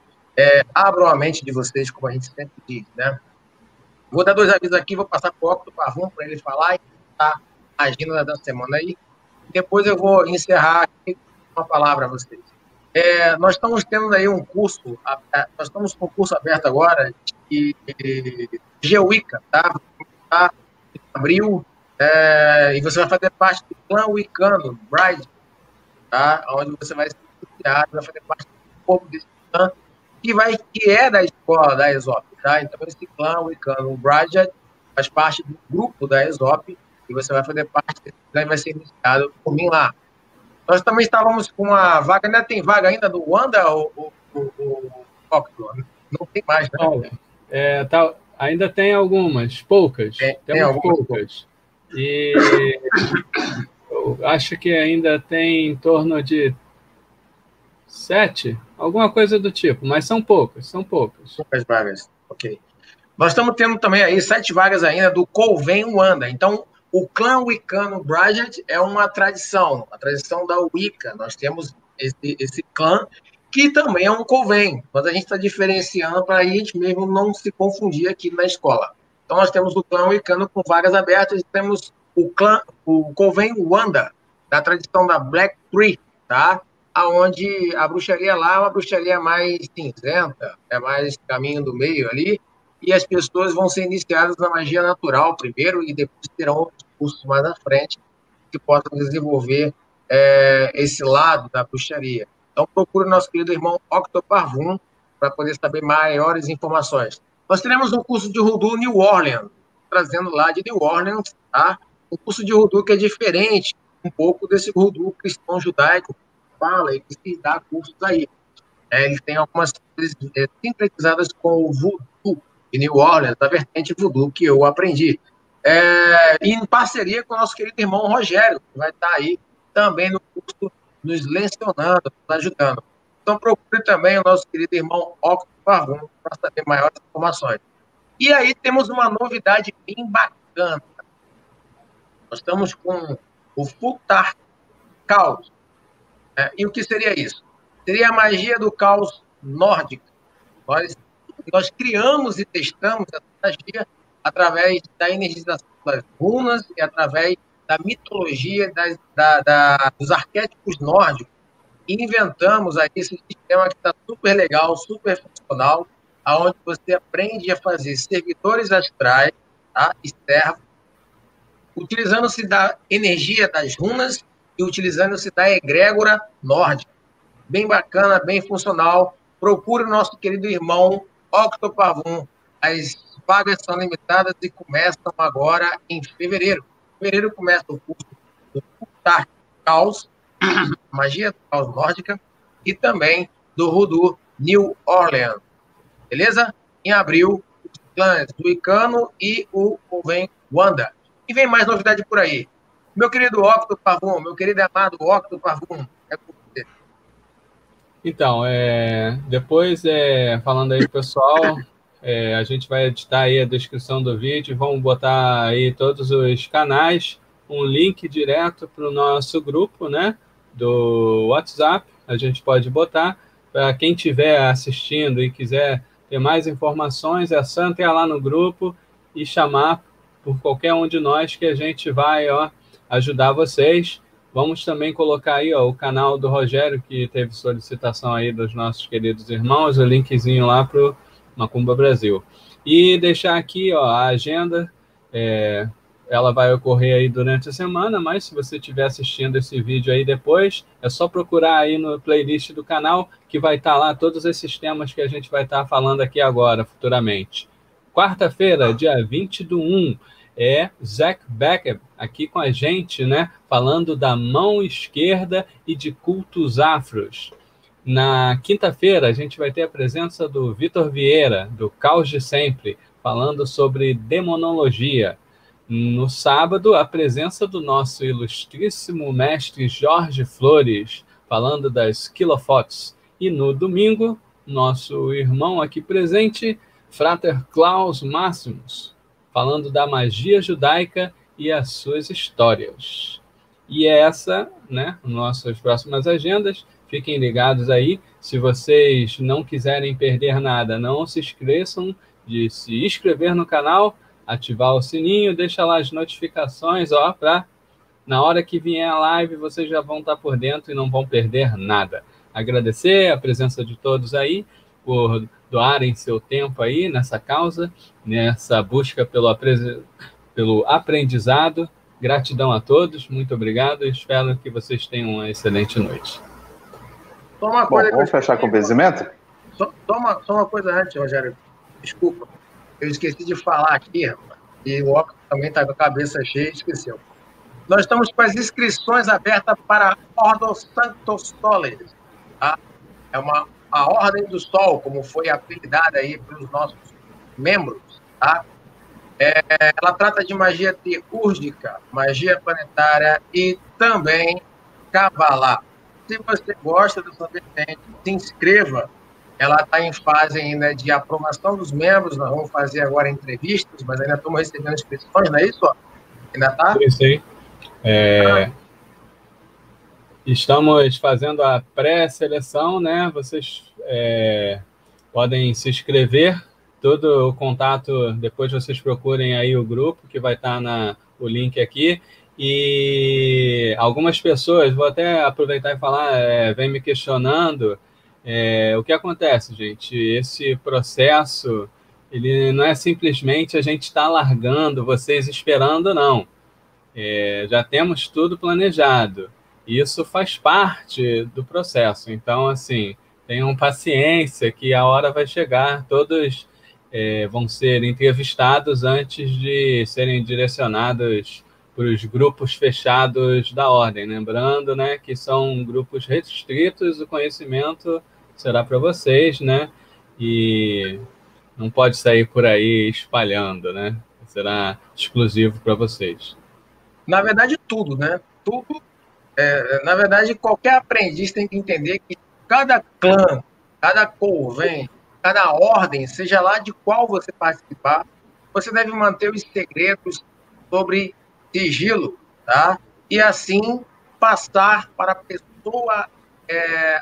abram a mente de vocês, como a gente sempre diz, né? Vou dar 2 avisos aqui, vou passar para o Octo Parvum para ele falar e tá a agenda da semana aí. Depois eu vou encerrar aqui com uma palavra a vocês. Nós estamos tendo aí um curso, nós estamos com um curso aberto agora de G-Wicca, tá? Em abril, e você vai fazer parte do clã Wiccano, Bride, tá? Onde você vai se iniciar, vai fazer parte do povo desse clã, que é da escola da ESOP, tá? Então, esse clã Wiccano, Bride, faz parte do grupo da ESOP, e você vai fazer parte desse clã e vai ser iniciado por mim lá. Nós também estávamos com uma vaga, ainda tem vaga ainda do Wanda ou Octo? Não tem mais, né? Ainda tem algumas, poucas. Tem algumas poucas. E eu acho que ainda tem em torno de 7, alguma coisa do tipo, mas são poucas. Poucas vagas, ok. Nós estamos tendo também aí 7 vagas ainda do Coven Wanda. Então, o clã Wiccano Bride é uma tradição, a tradição da Wicca. Nós temos esse clã, que também é um coven, mas a gente está diferenciando para a gente mesmo não se confundir aqui na escola. Então, nós temos o clã Wiccano com vagas abertas, e temos o Coven Wanda, da tradição da Black Tree, tá? Onde a bruxaria lá é uma bruxaria mais cinzenta, é mais caminho do meio ali, e as pessoas vão ser iniciadas na magia natural primeiro e depois terão outros cursos mais à frente que possam desenvolver esse lado da bruxaria. Então, procure o nosso querido irmão Octo Parvum para poder saber maiores informações. Nós teremos um curso de Voodoo New Orleans, trazendo lá de New Orleans, tá? Um curso de Voodoo que é diferente um pouco desse Voodoo cristão judaico que fala e que se dá cursos aí. Ele tem algumas coisas sincretizadas com o Voodoo de New Orleans, da vertente Voodoo que eu aprendi. E em parceria com o nosso querido irmão Rogério, que vai estar aí também no curso, nos lecionando, nos ajudando. Então, procure também o nosso querido irmão Octo Parvum para saber maiores informações. E aí temos uma novidade bem bacana. Nós estamos com o Futar Caos. E o que seria isso? Seria a magia do caos nórdica. Nós criamos e testamos essa magia através da energização das runas e através da mitologia dos arquétipos nórdicos. E inventamos aí esse sistema que está super legal, super funcional, onde você aprende a fazer servidores astrais, tá? E servos, utilizando-se da energia das runas e utilizando-se da egrégora nórdica. Bem bacana, bem funcional. Procure o nosso querido irmão Octo Parvum. As vagas são limitadas e começam agora em fevereiro. Em fevereiro começa o curso do Futar Caos, magia do caos nórdica, e também do Voodoo New Orleans. Beleza? Em abril, os clãs do Wiccano e o Coven Wanda. E vem mais novidade por aí. Meu querido Octo Parvum, meu querido amado Octo Parvum, é com você. Então, depois, falando aí, pessoal, a gente vai editar aí a descrição do vídeo, vamos botar aí todos os canais, um link direto para o nosso grupo, né, do WhatsApp, a gente pode botar, para quem estiver assistindo e quiser ter mais informações, é só entrar lá no grupo e chamar por qualquer um de nós que a gente vai, ajudar vocês. Vamos também colocar aí, o canal do Rogério, que teve solicitação aí dos nossos queridos irmãos, o linkzinho lá para o Macumba Brasil. E deixar aqui, a agenda, ela vai ocorrer aí durante a semana, mas se você estiver assistindo esse vídeo aí depois, é só procurar aí no playlist do canal, que vai estar lá todos esses temas que a gente vai estar falando aqui agora, futuramente. Quarta-feira, dia 20/1, Zach Becker aqui com a gente, né? Falando da mão esquerda e de cultos afros. Na quinta-feira, a gente vai ter a presença do Vitor Vieira, do Caos de Sempre, falando sobre demonologia. No sábado, a presença do nosso ilustríssimo mestre Jorge Flores, falando das quilofotes. E no domingo, nosso irmão aqui presente, Frater Klaus Máximos, falando da magia judaica e as suas histórias. E essa, né, nossas próximas agendas. Fiquem ligados aí. Se vocês não quiserem perder nada, não se esqueçam de se inscrever no canal, ativar o sininho, deixa lá as notificações, para na hora que vier a live, vocês já vão estar por dentro e não vão perder nada. Agradecer a presença de todos aí, por doarem seu tempo aí nessa causa, nessa busca pelo aprendizado. Gratidão a todos, muito obrigado e espero que vocês tenham uma excelente noite. Bom, vamos fechar com o benzimento? Só uma coisa antes, Rogério. Desculpa, eu esqueci de falar aqui, rapaz, e o óculos também está com a cabeça cheia e esqueceu. Nós estamos com as inscrições abertas para a Ordo Sanctos Solis. Tá? É a Ordem do Sol, como foi apelidada aí pelos nossos membros. Tá? Ela trata de magia teúrgica, magia planetária e também Kabbalah. Se você gosta dessa vertente, se inscreva. Ela está em fase ainda de aprovação dos membros. Nós vamos fazer agora entrevistas, mas ainda estamos recebendo inscrições, não é isso? Ainda está? Sim. Estamos fazendo a pré-seleção, né? Vocês podem se inscrever. Todo o contato, depois vocês procurem aí o grupo, que vai estar o link aqui. E algumas pessoas, vou até aproveitar e falar, vem me questionando. O que acontece, gente? Esse processo, ele não é simplesmente a gente estar largando, vocês esperando, não. Já temos tudo planejado. Isso faz parte do processo. Então, assim, tenham paciência que a hora vai chegar. Todos vão ser entrevistados antes de serem direcionados para os grupos fechados da ordem. Lembrando, né, que são grupos restritos, o conhecimento será para vocês, né? E não pode sair por aí espalhando, né? Será exclusivo para vocês. Na verdade, tudo, né? Tudo. Na verdade, qualquer aprendiz tem que entender que cada clã, cada convém, cada ordem, seja lá de qual você participar, você deve manter os segredos sobre sigilo, tá? E assim passar para a pessoa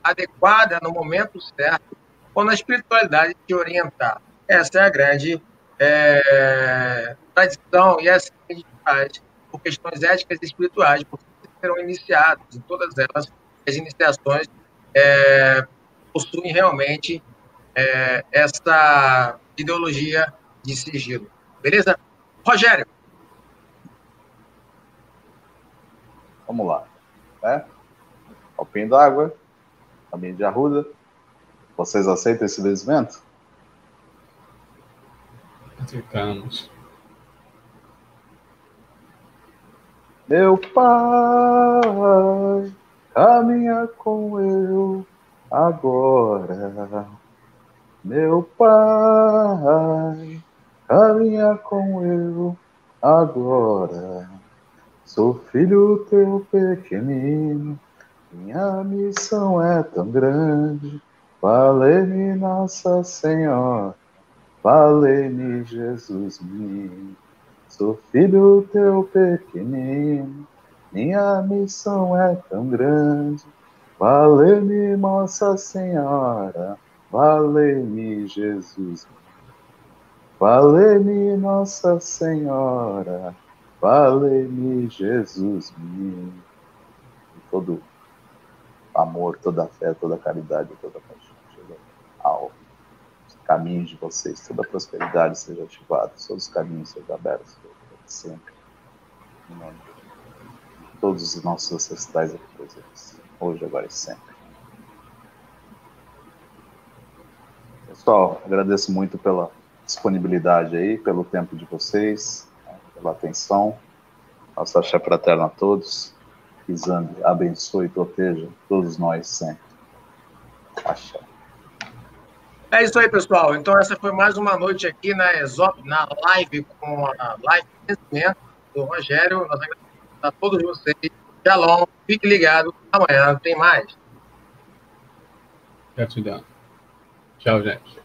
adequada no momento certo, quando a espiritualidade te orientar. Essa é a grande tradição e assim a gente faz por questões éticas e espirituais, porque serão iniciados em todas elas. As iniciações possuem realmente essa ideologia de sigilo. Beleza? Rogério. Vamos lá. Copinho d'água, caminho de arruda. Vocês aceitam esse benzimento? Aceitamos. Meu Pai, caminha com eu agora. Meu Pai, caminha com eu agora. Sou filho teu pequenino, Minha missão é tão grande, valei-me Nossa Senhora, valei-me Jesus menino, sou filho teu pequenino, minha missão é tão grande, valei-me Nossa Senhora, valei-me Jesus menino, valei-me Nossa Senhora, valei-me Jesus menino. Todo amor, toda fé, toda caridade, toda paixão chega ao caminho de vocês, toda prosperidade seja ativada, todos os caminhos sejam abertos sempre, em nome de todos os nossos ancestrais aqui presentes, hoje, agora e sempre. Pessoal, agradeço muito pela disponibilidade aí, pelo tempo de vocês, pela atenção. Nossa axé fraterno a todos. Que Zambi abençoe e proteja todos nós sempre. Axé. É isso aí, pessoal. Então, essa foi mais uma noite aqui na ESOP, na live, com a live de conhecimento do Rogério. Nós agradecemos a todos vocês. Shalom, fique ligado. Amanhã tem mais. Gratidão. Tchau, gente.